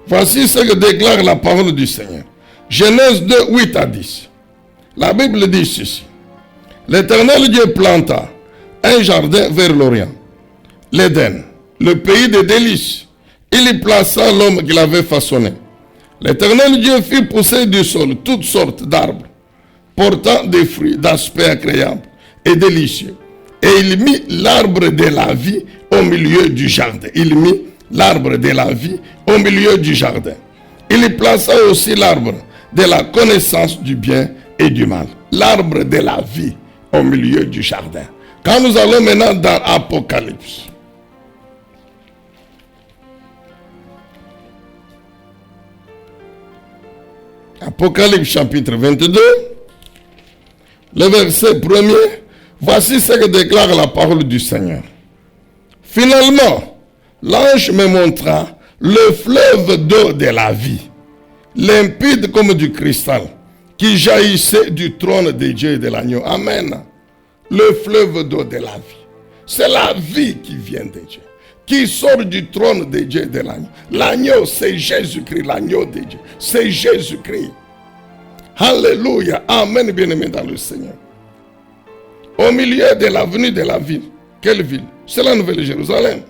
Voici ce que déclare la parole du Seigneur. Genèse 2, 8 à 10. La Bible dit ceci. L'Éternel Dieu planta un jardin vers l'Orient, l'Éden, le pays des délices. Il y plaça l'homme qu'il avait façonné. L'Éternel Dieu fit pousser du sol toutes sortes d'arbres, portant des fruits d'aspect agréable et délicieux. Et il mit l'arbre de la vie au milieu du jardin. Il mit l'arbre de la vie au milieu du jardin. Il y plaça aussi l'arbre de la connaissance du bien et du mal. L'arbre de la vie au milieu du jardin. Quand nous allons maintenant dans Apocalypse, Apocalypse chapitre 22, le verset 1er, voici ce que déclare la parole du Seigneur. Finalement, l'ange me montra le fleuve d'eau de la vie, limpide comme du cristal, qui jaillissait du trône de Dieu et de l'agneau. Amen. Le fleuve d'eau de la vie. C'est la vie qui vient de Dieu, qui sort du trône de Dieu et de l'agneau. L'agneau, c'est Jésus-Christ, l'agneau de Dieu. C'est Jésus-Christ. Alléluia. Amen, bien-aimé dans le Seigneur. Au milieu de l'avenue de la ville, quelle ville? C'est la Nouvelle Jérusalem.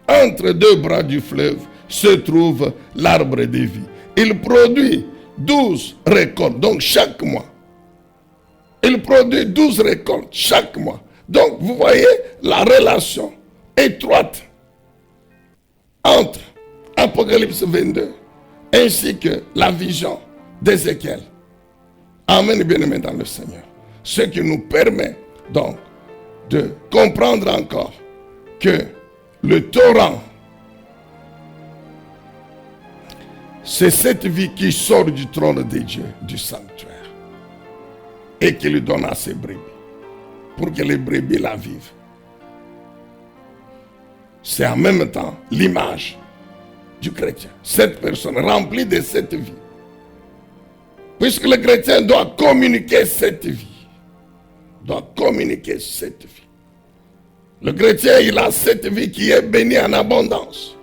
Entre deux bras du fleuve se trouve l'arbre de vie. Il produit 12 récoltes, donc chaque mois. Il produit 12 récoltes chaque mois. Donc, vous voyez la relation étroite entre Apocalypse 22 ainsi que la vision d'Ézéchiel. Amen, bien-aimés dans le Seigneur. Ce qui nous permet donc de comprendre encore que le torrent, c'est cette vie qui sort du trône de Dieu, du sanctuaire, et qui lui donne à ses brebis, pour que les brebis la vivent. C'est en même temps l'image du chrétien. Cette personne remplie de cette vie. Puisque le chrétien doit communiquer cette vie. Doit communiquer cette vie. Le chrétien, il a cette vie qui est bénie en abondance.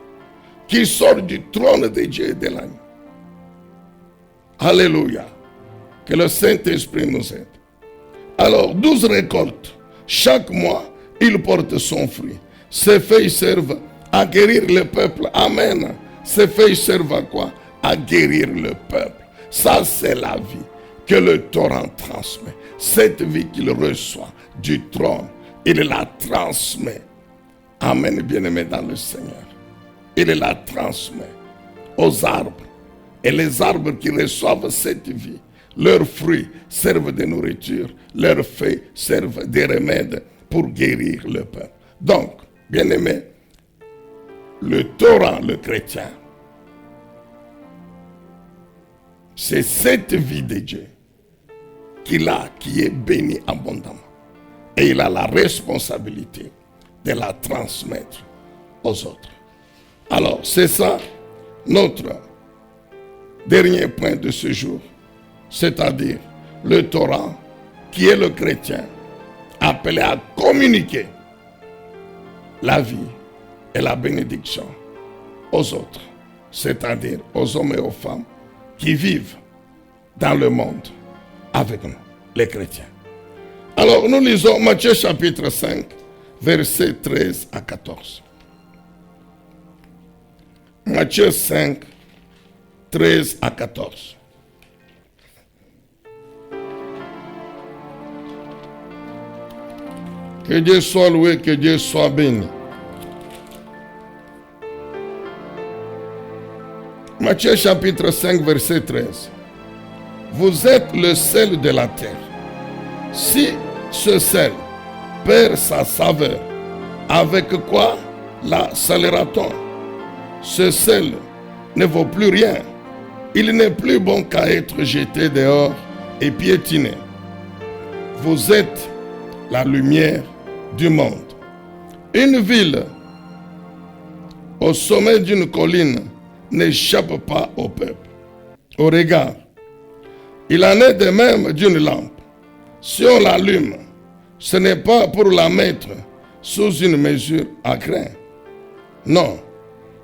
Qui sort du trône de Dieu et de l'agneau. Alléluia. Que le Saint-Esprit nous aide. Alors, 12 récoltes. Chaque mois, il porte son fruit. Ces feuilles servent à guérir le peuple. Amen. Ces feuilles servent à quoi? À guérir le peuple. Ça, c'est la vie que le torrent transmet. Cette vie qu'il reçoit du trône, il la transmet. Amen, bien-aimé dans le Seigneur. Il la transmet aux arbres. Et les arbres qui reçoivent cette vie, leurs fruits servent de nourriture, leurs feuilles servent de remèdes pour guérir le peuple. Donc, bien-aimé, le torrent, le chrétien, c'est cette vie de Dieu qu'il a, qui est bénie abondamment. Et il a la responsabilité de la transmettre aux autres. Alors, c'est ça notre dernier point de ce jour, c'est-à-dire le torrent qui est le chrétien appelé à communiquer la vie et la bénédiction aux autres, c'est-à-dire aux hommes et aux femmes qui vivent dans le monde avec nous, les chrétiens. Alors nous lisons Matthieu chapitre 5, versets 13 à 14. Matthieu 5, 13 à 14. Que Dieu soit loué, que Dieu soit béni. Matthieu chapitre 5, verset 13. Vous êtes le sel de la terre. Si ce sel perd sa saveur, avec quoi la salera-t-on? Ce sel ne vaut plus rien. Il n'est plus bon qu'à être jeté dehors et piétiné. Vous êtes la lumière du monde. Une ville au sommet d'une colline n'échappe pas au peuple, au regard. Il en est de même d'une lampe. Si on l'allume, ce n'est pas pour la mettre sous une mesure à grain. Non,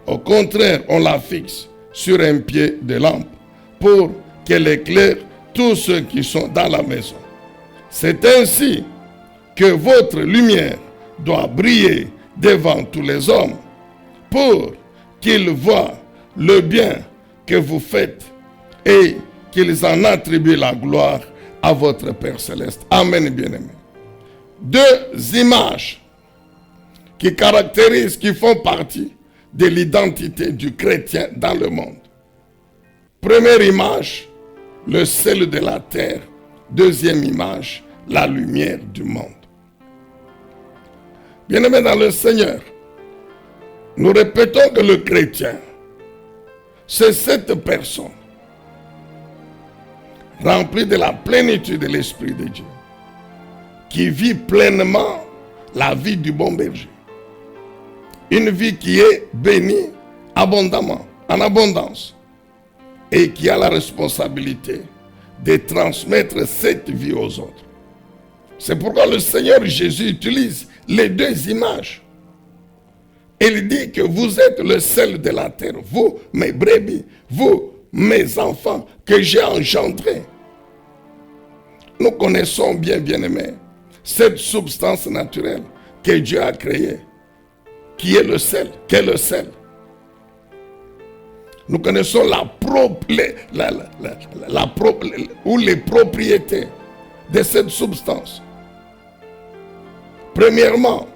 au contraire, on la fixe sur un pied de lampe pour qu'elle éclaire tous ceux qui sont dans la maison. C'est ainsi que votre lumière doit briller devant tous les hommes pour qu'ils voient le bien que vous faites et qu'ils en attribuent la gloire à votre Père Céleste. Amen, bien-aimé. Deux images qui caractérisent, qui font partie de l'identité du chrétien dans le monde. Première image, le sel de la terre. Deuxième image, la lumière du monde. Bien-aimés dans le Seigneur, nous répétons que le chrétien, c'est cette personne remplie de la plénitude de l'Esprit de Dieu, qui vit pleinement la vie du bon berger. Une vie qui est bénie abondamment, en abondance, et qui a la responsabilité de transmettre cette vie aux autres. C'est pourquoi le Seigneur Jésus utilise les deux images. Il dit que vous êtes le sel de la terre, vous, mes brebis, vous, mes enfants, que j'ai engendrés. Nous connaissons bien, bien-aimés, cette substance naturelle que Dieu a créée, qui est le sel, qu'est le sel. Nous connaissons les propriétés de cette substance. Premièrement,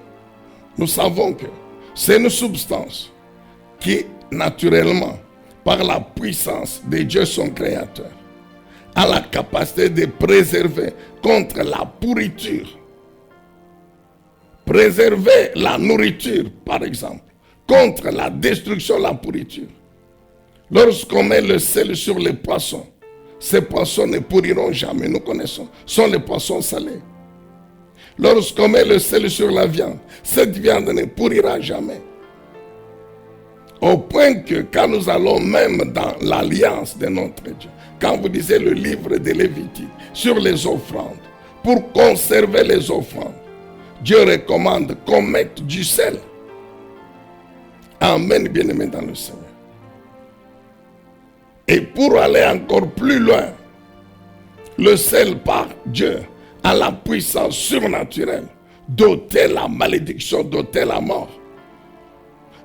nous savons que c'est une substance qui, naturellement, par la puissance de Dieu son Créateur, a la capacité de préserver contre la pourriture. Préserver la nourriture, par exemple, contre la destruction, la pourriture. Lorsqu'on met le sel sur les poissons, ces poissons ne pourriront jamais, nous connaissons, sont les poissons salés. Lorsqu'on met le sel sur la viande, cette viande ne pourrira jamais. Au point que quand nous allons même dans l'alliance de notre Dieu, quand vous lisez le livre de Lévitique sur les offrandes, pour conserver les offrandes, Dieu recommande qu'on mette du sel. Amen, bien-aimé dans le Seigneur. Et pour aller encore plus loin, le sel par Dieu a la puissance surnaturelle d'ôter la malédiction, d'ôter la mort.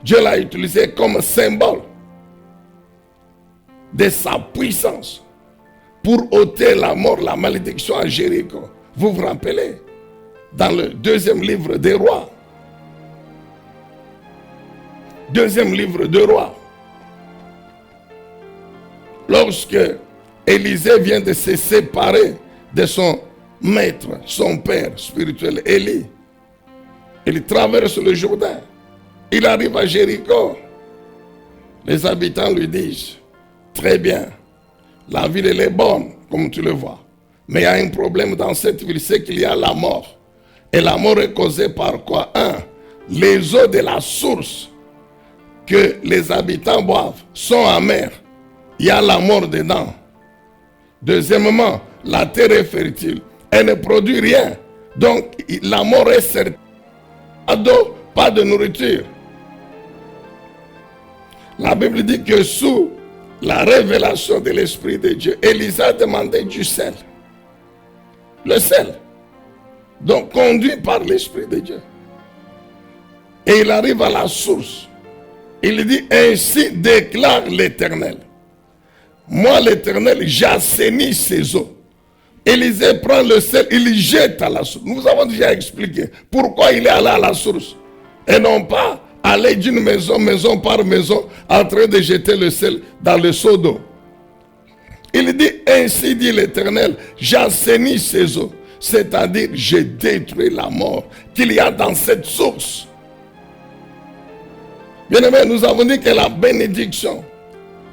Dieu l'a utilisé comme symbole de sa puissance pour ôter la mort, la malédiction à Jéricho. Vous vous rappelez? Dans le deuxième livre des rois. Deuxième livre des rois. Lorsque Élisée vient de se séparer de son maître, son père spirituel, Élie, il traverse le Jourdain. Il arrive à Jéricho. Les habitants lui disent, très bien, la ville elle est bonne, comme tu le vois. Mais il y a un problème dans cette ville, c'est qu'il y a la mort. Et la mort est causée par quoi? Les eaux de la source que les habitants boivent sont amères. Il y a la mort dedans. Deuxièmement, la terre est fertile. Elle ne produit rien. Donc, la mort est certaine. Pas d'eau, pas de nourriture. La Bible dit que sous la révélation de l'Esprit de Dieu, Élisée a demandé du sel. Le sel. Donc, conduit par l'Esprit de Dieu. Et il arrive à la source. Il dit, ainsi déclare l'Éternel. Moi, l'Éternel, j'assainis ces eaux. Élisée prend le sel, il jette à la source. Nous avons déjà expliqué pourquoi il est allé à la source. Et non pas aller d'une maison, maison par maison, en train de jeter le sel dans le seau d'eau. Il dit, ainsi dit l'Éternel, j'assainis ces eaux. C'est-à-dire, je détruis la mort qu'il y a dans cette source. Bien-aimés, nous avons dit que la bénédiction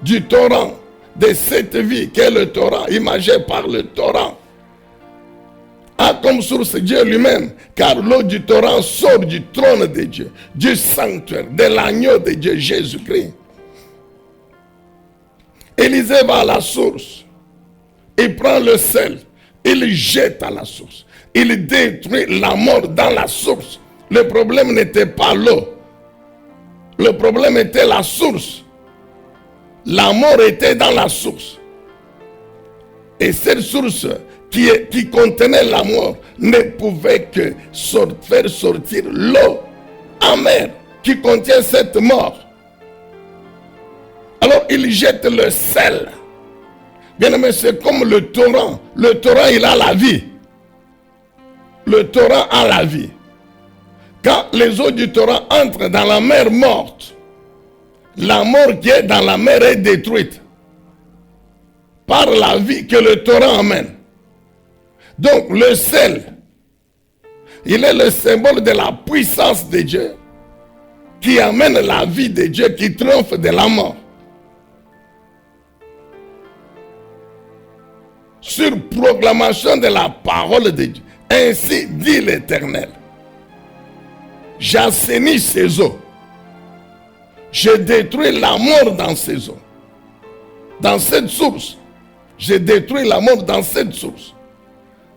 du torrent de cette vie, qui est le torrent, imagé par le torrent, a comme source Dieu lui-même, car l'eau du torrent sort du trône de Dieu, du sanctuaire, de l'agneau de Dieu, Jésus-Christ. Élisée va à la source, il prend le sel, il jette à la source, il détruit la mort dans la source. Le problème n'était pas l'eau, le problème était la source. La mort était dans la source. Et cette source qui contenait la mort ne pouvait que faire sortir l'eau amère qui contient cette mort. Alors il jette le sel. Bien aimé, c'est comme le torrent. Le torrent, il a la vie. Le torrent a la vie. Quand les eaux du torrent entrent dans la mer morte, la mort qui est dans la mer est détruite par la vie que le torrent amène. Donc le sel, il est le symbole de la puissance de Dieu qui amène la vie de Dieu, qui triomphe de la mort. Sur proclamation de la parole de Dieu, ainsi dit l'Éternel, j'assainis ces eaux. Je détruis la mort dans ces eaux. Dans cette source. Je détruis la mort dans cette source.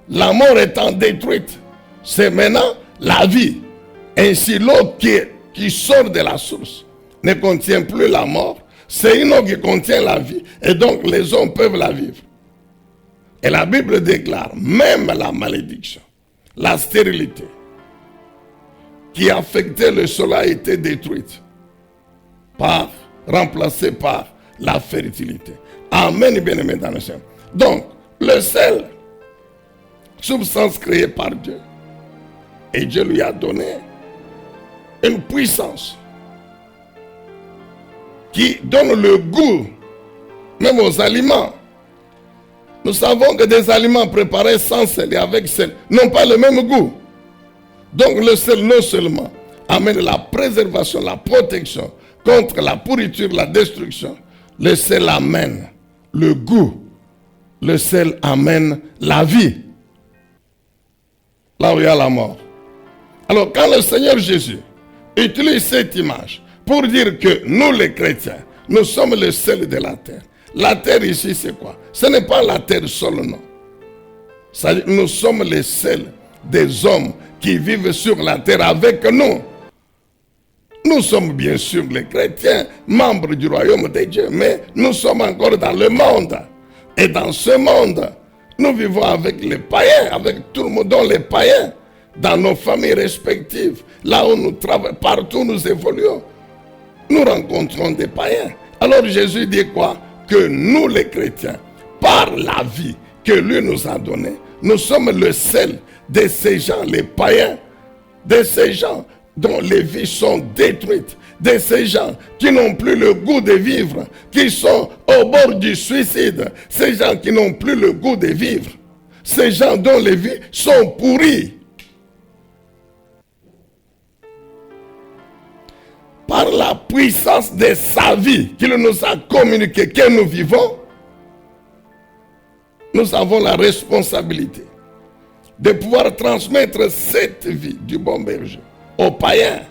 La mort étant détruite, c'est maintenant la vie. Ainsi l'eau qui sort de la source ne contient plus la mort. C'est une eau qui contient la vie. Et donc les hommes peuvent la vivre. Et la Bible déclare, même la malédiction, la stérilité qui affectait le sol a été détruite. Remplacé par la fertilité. Amen, bien-aimés dans le Seigneur. Donc, le sel, substance créée par Dieu, et Dieu lui a donné une puissance qui donne le goût même aux aliments. Nous savons que des aliments préparés sans sel et avec sel n'ont pas le même goût. Donc le sel non seulement amène la préservation, la protection contre la pourriture, la destruction, le sel amène le goût, le sel amène la vie. Là où il y a la mort. Alors quand le Seigneur Jésus utilise cette image pour dire que nous les chrétiens, nous sommes le sel de la terre. La terre ici c'est quoi? Ce n'est pas la terre seule, non. Nous sommes les sels des hommes qui vivent sur la terre avec nous. Nous sommes bien sûr les chrétiens, membres du royaume de Dieu, mais nous sommes encore dans le monde. Et dans ce monde, nous vivons avec les païens, avec tout le monde, dont les païens, dans nos familles respectives, là où nous travaillons, partout où nous évoluons, nous rencontrons des païens. Alors Jésus dit quoi? Que nous les chrétiens, par la vie que lui nous a donnée, nous sommes le sel de ces gens, les païens, de ces gens dont les vies sont détruites, de ces gens qui n'ont plus le goût de vivre, qui sont au bord du suicide, ces gens qui n'ont plus le goût de vivre, ces gens dont les vies sont pourries. Par la puissance de sa vie qu'il nous a communiqué, que nous vivons, nous avons la responsabilité de pouvoir transmettre cette vie du bon berger aux païens.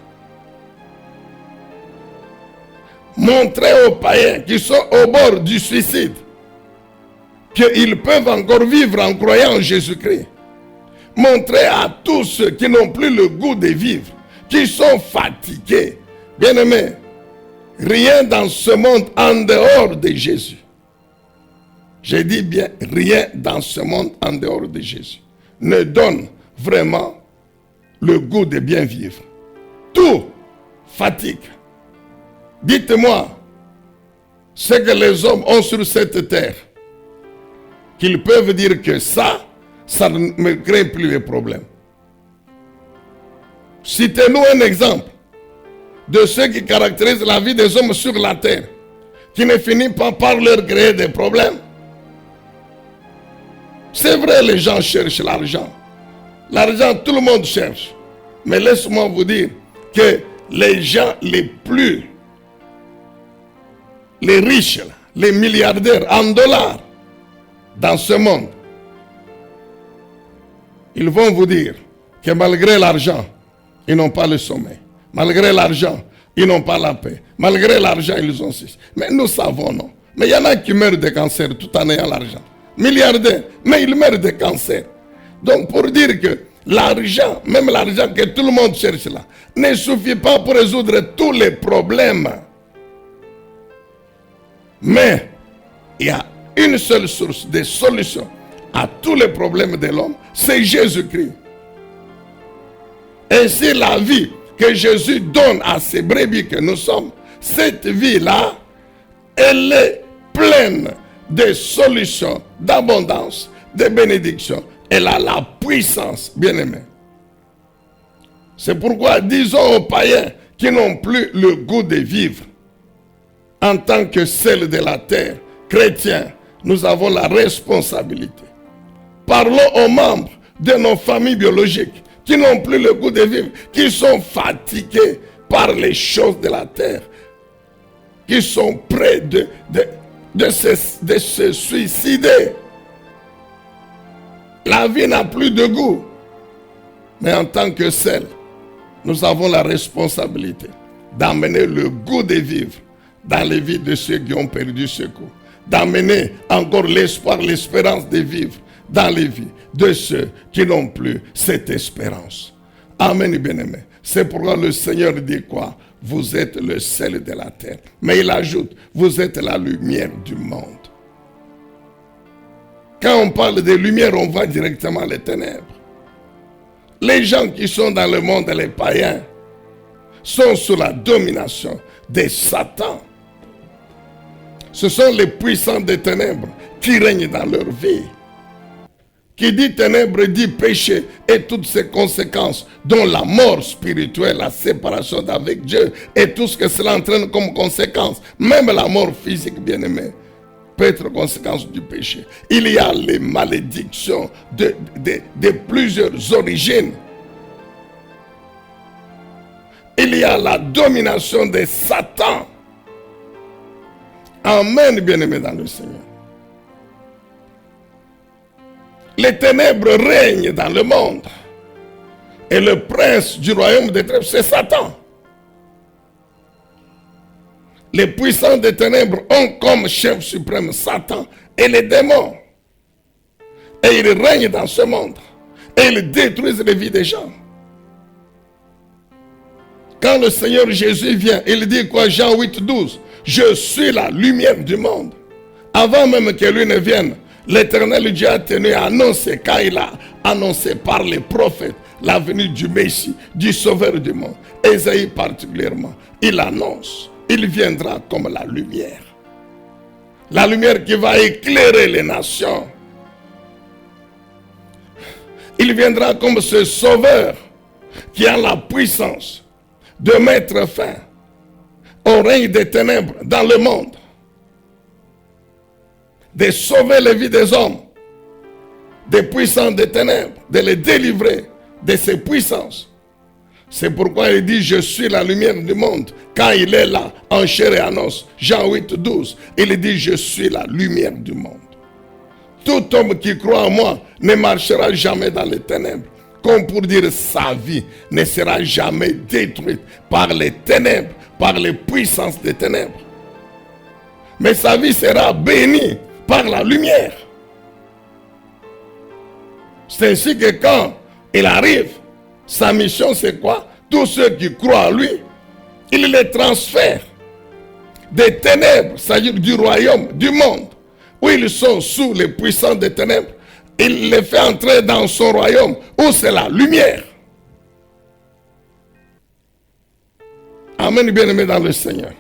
Montrer aux païens qui sont au bord du suicide qu'ils peuvent encore vivre en croyant en Jésus-Christ. Montrer à tous ceux qui n'ont plus le goût de vivre, qui sont fatigués. Bien-aimés, rien dans ce monde en dehors de Jésus. Je dis bien, rien dans ce monde en dehors de Jésus ne donne vraiment le goût de bien vivre. Tout fatigue. Dites-moi ce que les hommes ont sur cette terre, qu'ils peuvent dire que ça ne me crée plus de problèmes. Citez-nous un exemple de ce qui caractérise la vie des hommes sur la terre, qui ne finit pas par leur créer des problèmes. C'est vrai, les gens cherchent l'argent. L'argent, tout le monde cherche. Mais laisse-moi vous dire que les gens les riches, les milliardaires en dollars dans ce monde, ils vont vous dire que malgré l'argent, ils n'ont pas le sommeil. Malgré l'argent, ils n'ont pas la paix. Malgré l'argent, ils ont ceci. Mais nous savons, non. Mais il y en a qui meurent de cancer tout en ayant l'argent. Milliardaires, mais ils meurent de cancer. Donc pour dire que l'argent, même l'argent que tout le monde cherche là, ne suffit pas pour résoudre tous les problèmes. Mais il y a une seule source de solution à tous les problèmes de l'homme, c'est Jésus-Christ. Et c'est la vie que Jésus donne à ces brebis que nous sommes. Cette vie-là, elle est pleine de solutions, d'abondance, de bénédictions. Elle a la puissance, bien-aimés. C'est pourquoi disons aux païens qui n'ont plus le goût de vivre, en tant que sel de la terre, chrétiens, nous avons la responsabilité. Parlons aux membres de nos familles biologiques qui n'ont plus le goût de vivre, qui sont fatigués par les choses de la terre, qui sont près de se suicider. La vie n'a plus de goût. Mais en tant que sel, nous avons la responsabilité d'amener le goût de vivre dans les vies de ceux qui ont perdu ce goût. D'amener encore l'espoir, l'espérance de vivre dans les vies de ceux qui n'ont plus cette espérance. Amen, bien-aimés. C'est pourquoi le Seigneur dit quoi? Vous êtes le sel de la terre. Mais il ajoute, vous êtes la lumière du monde. Quand on parle de lumière, on voit directement les ténèbres. Les gens qui sont dans le monde, les païens, sont sous la domination de Satan. Ce sont les puissants des ténèbres qui règnent dans leur vie. Qui dit ténèbres dit péché et toutes ses conséquences, dont la mort spirituelle, la séparation d'avec Dieu et tout ce que cela entraîne comme conséquence. Même la mort physique, bien-aimée, peut être conséquence du péché. Il y a les malédictions de plusieurs origines. Il y a la domination de Satan. Amen, bien-aimés dans le Seigneur. Les ténèbres règnent dans le monde. Et le prince du royaume des ténèbres, c'est Satan. Les puissants des ténèbres ont comme chef suprême Satan et les démons. Et ils règnent dans ce monde. Et ils détruisent les vies des gens. Quand le Seigneur Jésus vient, il dit quoi? Jean 8:12. Je suis la lumière du monde. Avant même que lui ne vienne, l'Éternel Dieu a tenu à annoncer, quand il a annoncé par les prophètes la venue du Messie, du Sauveur du monde. Ésaïe particulièrement, il annonce, il viendra comme la lumière. La lumière qui va éclairer les nations. Il viendra comme ce sauveur qui a la puissance de mettre fin au règne des ténèbres dans le monde, de sauver les vies des hommes, des puissants des ténèbres, de les délivrer de ces puissances. C'est pourquoi il dit, je suis la lumière du monde. Quand il est là, en chair et en os, Jean 8, 12, il dit, je suis la lumière du monde. Tout homme qui croit en moi ne marchera jamais dans les ténèbres. Comme pour dire, sa vie ne sera jamais détruite par les ténèbres, par les puissances des ténèbres. Mais sa vie sera bénie par la lumière. C'est ainsi que quand il arrive, sa mission c'est quoi? Tous ceux qui croient en lui, il les transfère des ténèbres, c'est-à-dire du royaume, du monde, où ils sont sous les puissants des ténèbres, il les fait entrer dans son royaume, où c'est la lumière. Amen, bien-aimés dans le Seigneur.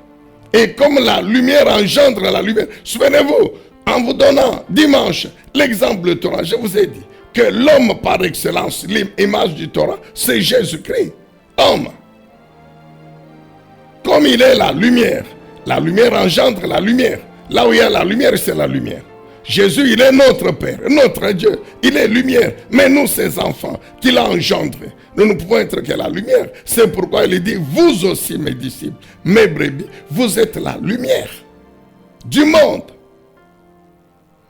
Et comme la lumière engendre la lumière, souvenez-vous, en vous donnant dimanche l'exemple du Torah, je vous ai dit que l'homme par excellence, l'image du Torah, c'est Jésus-Christ, homme. Comme il est la lumière engendre la lumière. Là où il y a la lumière, c'est la lumière. Jésus, il est notre Père, notre Dieu. Il est lumière. Mais nous, ses enfants, qu'il a engendrés, nous ne pouvons être que la lumière. C'est pourquoi il dit, vous aussi, mes disciples, mes brebis, vous êtes la lumière du monde.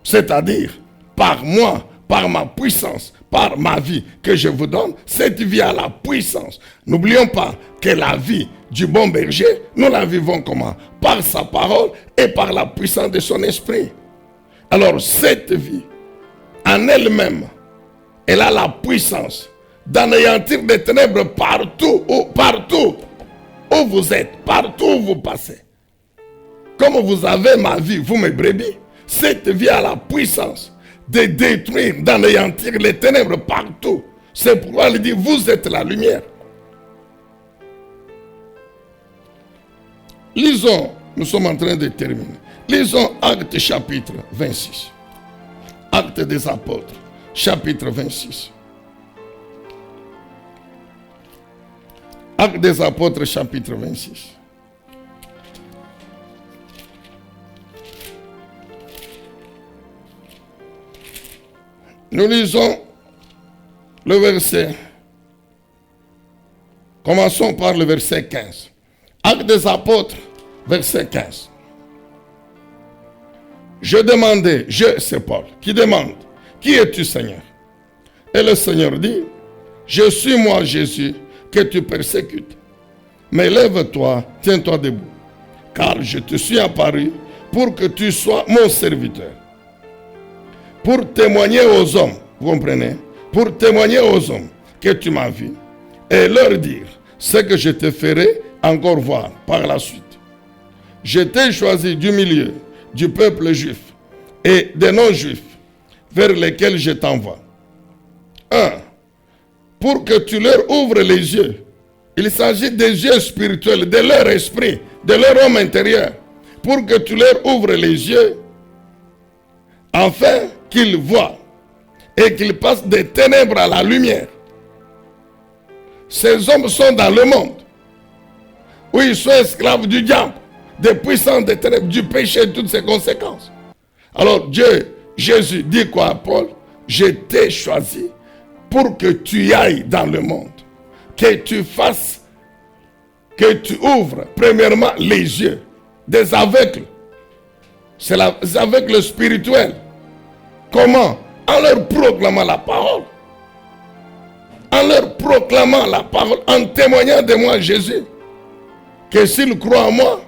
C'est-à-dire, par moi, par ma puissance, par ma vie que je vous donne, cette vie a la puissance. N'oublions pas que la vie du bon berger, nous la vivons comment? Par sa parole et par la puissance de son esprit. Alors cette vie, en elle-même, elle a la puissance d'anéantir des ténèbres partout où vous êtes, partout où vous passez. Comme vous avez ma vie, vous mes brebis, cette vie a la puissance de détruire, d'anéantir les ténèbres partout. C'est pourquoi il dit, vous êtes la lumière. Lisons, nous sommes en train de terminer. Lisons Actes chapitre 26. Actes des apôtres, chapitre 26. Actes des apôtres, chapitre 26. Nous lisons le verset. Commençons par le verset 15. Actes des apôtres, verset 15. Je demandais, c'est Paul qui demande, qui es-tu Seigneur? Et le Seigneur dit, je suis moi Jésus que tu persécutes. Mais lève-toi, tiens-toi debout, car je te suis apparu pour que tu sois mon serviteur. Pour témoigner aux hommes, vous comprenez? Pour témoigner aux hommes que tu m'as vu et leur dire ce que je te ferai encore voir par la suite. Je t'ai choisi du milieu du peuple juif et des non-juifs vers lesquels je t'envoie. 1. Pour que tu leur ouvres les yeux. Il s'agit des yeux spirituels, de leur esprit, de leur homme intérieur. Pour que tu leur ouvres les yeux afin qu'ils voient et qu'ils passent des ténèbres à la lumière. Ces hommes sont dans le monde où ils sont esclaves du diable, des puissances des ténèbres, du péché et toutes ses conséquences. Alors Jésus dit quoi à Paul? Je t'ai choisi pour que tu ailles dans le monde, que tu fasses, que tu ouvres premièrement les yeux des aveugles. C'est les aveugles spirituels. Comment? En leur proclamant la parole. En leur proclamant la parole, en témoignant de moi Jésus, que s'ils croient en moi,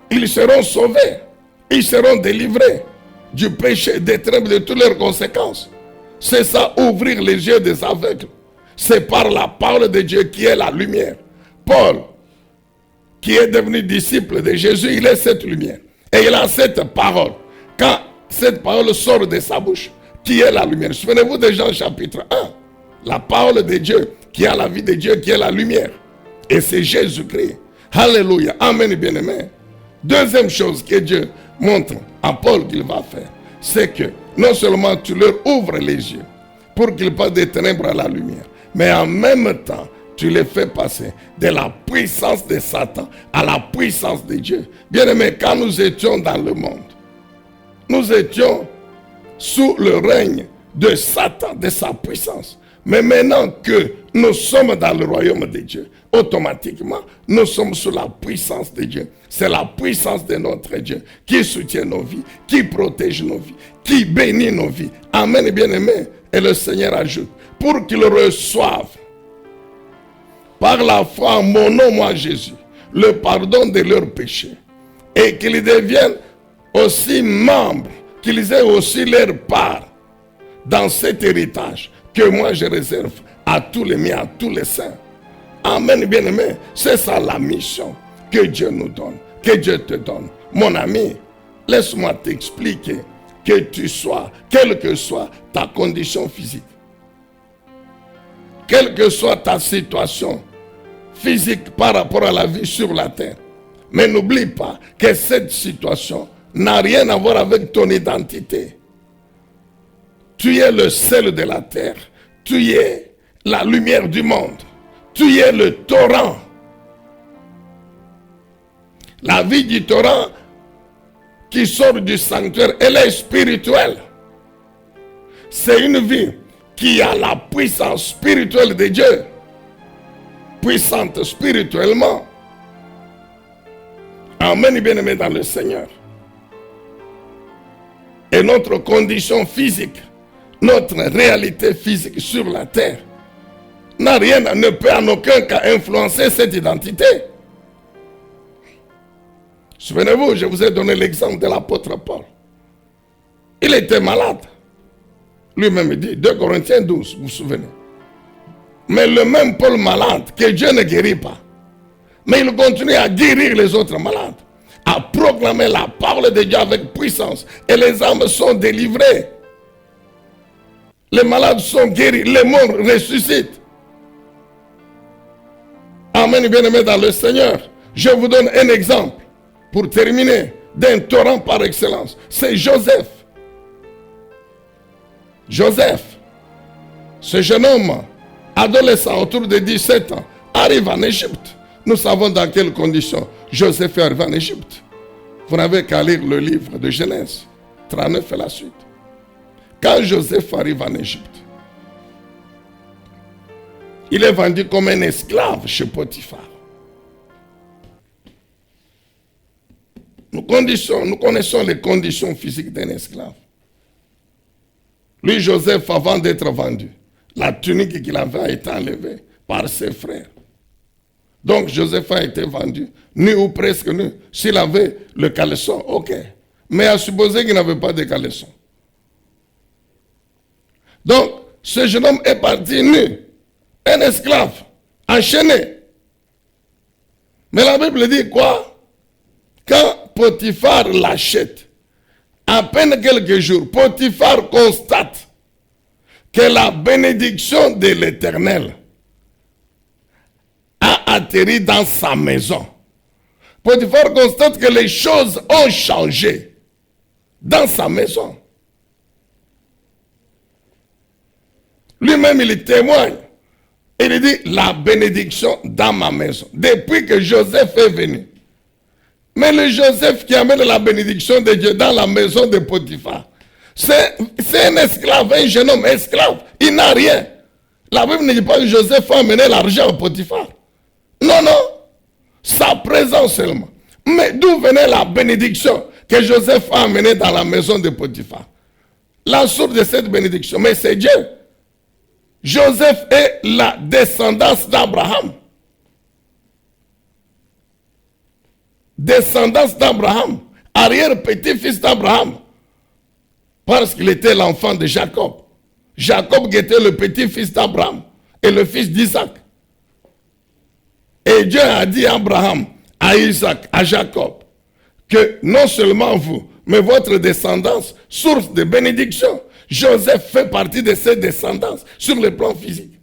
ils seront sauvés, ils seront délivrés du péché, des ténèbres, de toutes leurs conséquences. C'est ça, ouvrir les yeux des aveugles. C'est par la parole de Dieu qui est la lumière. Paul, qui est devenu disciple de Jésus, il est cette lumière. Et il a cette parole. Quand cette parole sort de sa bouche, qui est la lumière. Souvenez-vous de Jean chapitre 1. La parole de Dieu, qui a la vie de Dieu, qui est la lumière. Et c'est Jésus-Christ. Alléluia. Amen, bien-aimé. Deuxième chose que Dieu montre à Paul qu'il va faire, c'est que non seulement tu leur ouvres les yeux pour qu'ils passent des ténèbres à la lumière, mais en même temps, tu les fais passer de la puissance de Satan à la puissance de Dieu. Bien-aimés, quand nous étions dans le monde, nous étions sous le règne de Satan, de sa puissance. Mais maintenant que nous sommes dans le royaume de Dieu, automatiquement, nous sommes sous la puissance de Dieu. C'est la puissance de notre Dieu qui soutient nos vies, qui protège nos vies, qui bénit nos vies. Amen, bien-aimés. Et le Seigneur ajoute, pour qu'ils reçoivent par la foi en mon nom, moi Jésus, le pardon de leurs péchés, et qu'ils deviennent aussi membres, qu'ils aient aussi leur part dans cet héritage que moi je réserve à tous les miens, à tous les saints. Amen, bien-aimé. C'est ça la mission que Dieu nous donne, que Dieu te donne. Mon ami, laisse-moi t'expliquer que tu sois, quelle que soit ta condition physique, quelle que soit ta situation physique par rapport à la vie sur la terre. Mais n'oublie pas que cette situation n'a rien à voir avec ton identité. Tu es le sel de la terre. Tu es la lumière du monde. Tu es le torrent. La vie du torrent qui sort du sanctuaire, elle est spirituelle. C'est une vie qui a la puissance spirituelle de Dieu. Puissante spirituellement. Amen, bien-aimé dans le Seigneur. Et notre condition physique, notre réalité physique sur la terre, ne peut en aucun cas influencer cette identité. Souvenez-vous, je vous ai donné l'exemple de l'apôtre Paul. Il était malade. Lui-même dit, 2 Corinthiens 12, vous vous souvenez. Mais le même Paul malade, que Dieu ne guérit pas, mais il continue à guérir les autres malades, à proclamer la parole de Dieu avec puissance. Et les âmes sont délivrées. Les malades sont guéris, les morts ressuscitent. Amen, bien-aimés dans le Seigneur. Je vous donne un exemple, pour terminer, d'un torrent par excellence. C'est Joseph. Joseph, ce jeune homme, adolescent autour de 17 ans, arrive en Égypte. Nous savons dans quelles conditions Joseph est arrivé en Égypte. Vous n'avez qu'à lire le livre de Genèse 39 et la suite. Quand Joseph arrive en Égypte, il est vendu comme un esclave chez Potiphar. Nous connaissons les conditions physiques d'un esclave. Lui, Joseph, avant d'être vendu, la tunique qu'il avait a été enlevée par ses frères. Donc Joseph a été vendu, nu ou presque nu. S'il avait le caleçon, ok. Mais à supposer qu'il n'avait pas de caleçon. Donc, ce jeune homme est parti nu, un esclave, enchaîné. Mais la Bible dit quoi? Quand Potiphar l'achète, à peine quelques jours, Potiphar constate que la bénédiction de l'Éternel a atterri dans sa maison. Potiphar constate que les choses ont changé dans sa maison. Lui-même, il témoigne. Il dit, la bénédiction dans ma maison. Depuis que Joseph est venu. Mais le Joseph qui amène la bénédiction de Dieu dans la maison de Potiphar, c'est un esclave, un jeune homme esclave. Il n'a rien. La Bible ne dit pas que Joseph a amené l'argent à Potiphar. Non, non. Sa présence seulement. Mais d'où venait la bénédiction que Joseph a amenée dans la maison de Potiphar? La source de cette bénédiction, mais c'est Dieu. Joseph est la descendance d'Abraham. Descendance d'Abraham. Arrière-petit-fils d'Abraham. Parce qu'il était l'enfant de Jacob. Jacob qui était le petit-fils d'Abraham et le fils d'Isaac. Et Dieu a dit à Abraham, à Isaac, à Jacob, que non seulement vous, mais votre descendance, source de bénédiction. Joseph fait partie de ces descendances sur le plan physique.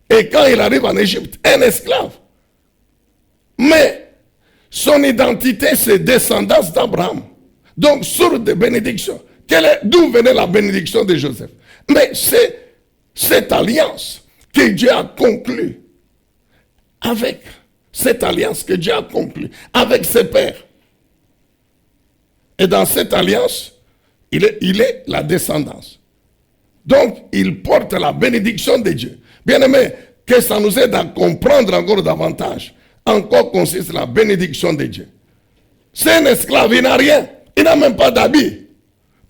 Et quand il arrive en Égypte, un esclave. Mais Son identité, c'est descendance d'Abraham. Donc, source de bénédiction. D'où venait la bénédiction de Joseph? Mais c'est cette alliance que Dieu a conclue avec ses pères. Et dans cette alliance, il est la descendance. Donc, il porte la bénédiction de Dieu. Bien aimé, que ça nous aide à comprendre encore davantage en quoi consiste la bénédiction de Dieu. C'est un esclave, il n'a rien. Il n'a même pas d'habit.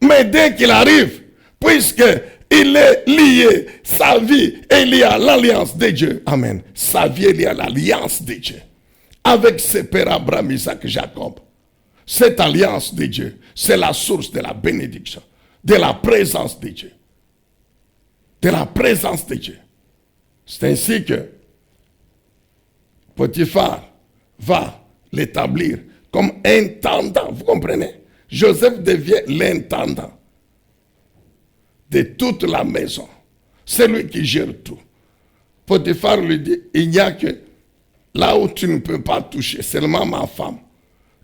Mais dès qu'il arrive, puisqu'il est lié, sa vie est liée à l'alliance de Dieu. Amen. Sa vie est liée à l'alliance de Dieu. Avec ses pères Abraham, Isaac et Jacob. Cette alliance de Dieu, c'est la source de la bénédiction, de la présence de Dieu. De la présence de Dieu. C'est ainsi que Potiphar va l'établir comme intendant. Vous comprenez? Joseph devient l'intendant de toute la maison. C'est lui qui gère tout. Potiphar lui dit, il n'y a que là où tu ne peux pas toucher, seulement ma femme.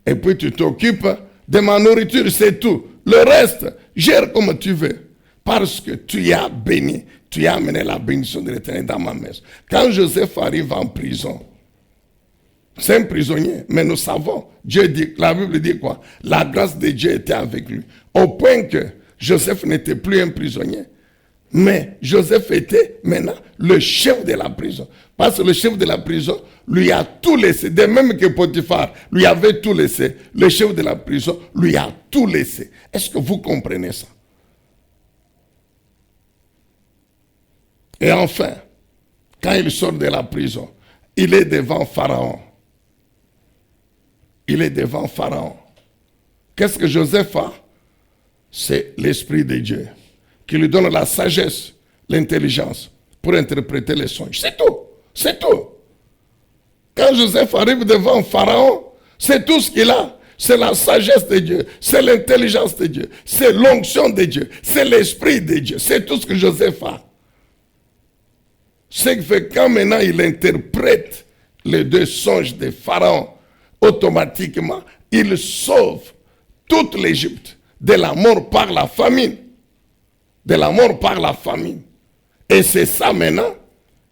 Et puis tu t'occupes de ma nourriture, c'est tout. Le reste, gère comme tu veux. Parce que tu as béni, tu as amené la bénédiction de l'Éternel dans ma maison. Quand Joseph arrive en prison, c'est un prisonnier, mais nous savons, Dieu dit, la Bible dit quoi? La grâce de Dieu était avec lui. Au point que Joseph n'était plus un prisonnier. Mais Joseph était maintenant le chef de la prison. Parce que le chef de la prison lui a tout laissé. De même que Potiphar lui avait tout laissé, le chef de la prison lui a tout laissé. Est-ce que vous comprenez ça? Et enfin, quand il sort de la prison, il est devant Pharaon. Il est devant Pharaon. Qu'est-ce que Joseph a? C'est l'Esprit de Dieu qui lui donne la sagesse, l'intelligence pour interpréter les songes. C'est tout. C'est tout. Quand Joseph arrive devant Pharaon, c'est tout ce qu'il a. C'est la sagesse de Dieu, c'est l'intelligence de Dieu, c'est l'onction de Dieu, c'est l'Esprit de Dieu. C'est tout ce que Joseph a. C'est que quand maintenant il interprète les deux songes de Pharaon, automatiquement, il sauve toute l'Égypte de la mort par la famine. De la mort par la famine. Et c'est ça maintenant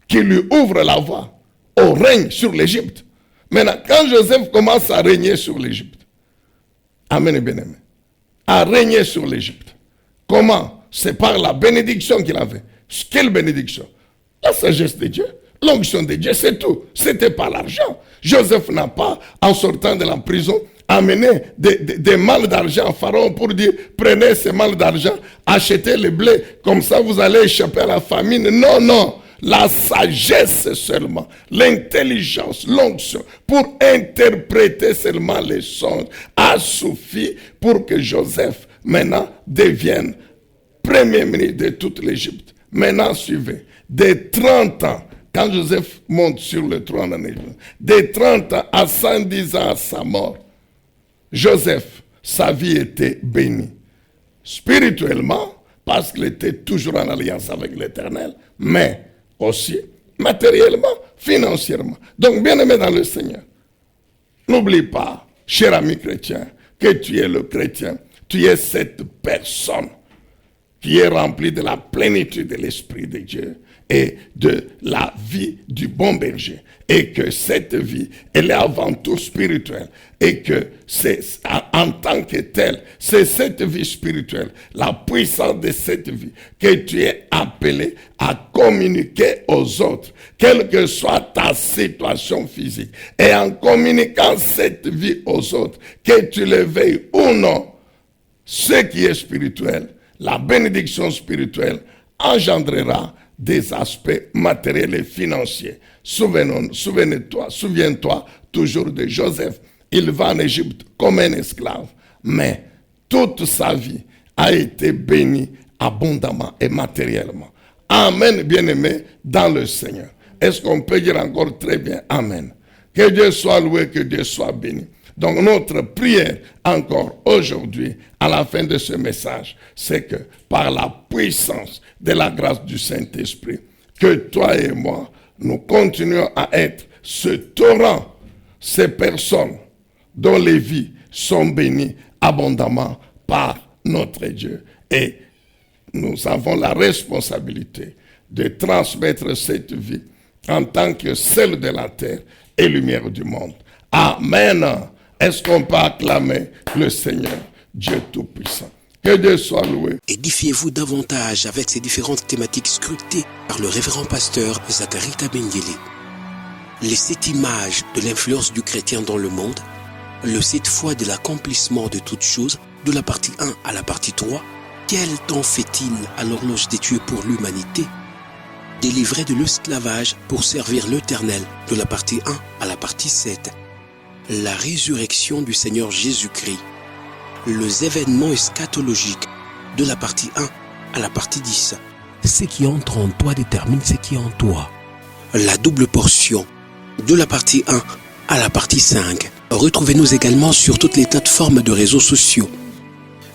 qui lui ouvre la voie au règne sur l'Égypte. Maintenant, quand Joseph commence à régner sur l'Égypte, amen et bien-aimé, à régner sur l'Égypte, comment? C'est par la bénédiction qu'il avait. Quelle bénédiction? La sagesse de Dieu, l'onction de Dieu, c'est tout. C'était pas l'argent. Joseph n'a pas, en sortant de la prison, amené des malles d'argent à Pharaon pour dire, prenez ces malles d'argent, achetez le blé, comme ça vous allez échapper à la famine. Non, non. La sagesse seulement, l'intelligence, l'onction, pour interpréter seulement les songes, a suffi pour que Joseph, maintenant, devienne premier ministre de toute l'Égypte. Maintenant, suivez. Dès 30 ans, quand Joseph monte sur le trône en Égypte, dès 30 ans à 110 ans à sa mort, Joseph, sa vie était bénie. Spirituellement, parce qu'il était toujours en alliance avec l'Éternel, mais aussi matériellement, financièrement. Donc, bien-aimé dans le Seigneur, n'oublie pas, cher ami chrétien, que tu es le chrétien. Tu es cette personne qui est remplie de la plénitude de l'Esprit de Dieu et de la vie du bon berger. Et que cette vie, elle est avant tout spirituelle. Et que c'est en tant que telle, c'est cette vie spirituelle, la puissance de cette vie, que tu es appelé à communiquer aux autres, quelle que soit ta situation physique. Et en communiquant cette vie aux autres, que tu le veuilles ou non, ce qui est spirituel, la bénédiction spirituelle engendrera des aspects matériels et financiers. Souviens-toi toujours de Joseph. Il va en Égypte comme un esclave, mais toute sa vie a été bénie abondamment et matériellement. Amen, bien-aimé, dans le Seigneur. Est-ce qu'on peut dire encore très bien Amen? Que Dieu soit loué, que Dieu soit béni. Donc notre prière encore aujourd'hui, à la fin de ce message, c'est que par la puissance de la grâce du Saint-Esprit, que toi et moi, nous continuons à être ce torrent, ces personnes dont les vies sont bénies abondamment par notre Dieu. Et nous avons la responsabilité de transmettre cette vie en tant que sel de la terre et lumière du monde. Amen. Est-ce qu'on peut acclamer le Seigneur, Dieu Tout-Puissant? Que Dieu soit loué. Édifiez-vous davantage avec ces différentes thématiques scrutées par le révérend pasteur Zacharie Kabengele. Les 7 images de l'influence du chrétien dans le monde, le 7 fois de l'accomplissement de toutes choses, de la partie 1 à la partie 3, quel temps fait-il à l'horloge des dieux pour l'humanité? Délivré de l'esclavage pour servir l'Éternel, de la partie 1 à la partie 7. La résurrection du Seigneur Jésus-Christ. Les événements eschatologiques, de la partie 1 à la partie 10. Ce qui entre en toi détermine ce qui est en toi. La double portion, de la partie 1 à la partie 5. Retrouvez-nous également sur toutes les plateformes de réseaux sociaux.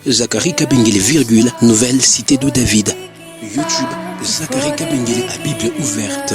Zacharie Kabengele, Nouvelle Cité de David. YouTube, Zacharie Kabengele à Bible ouverte.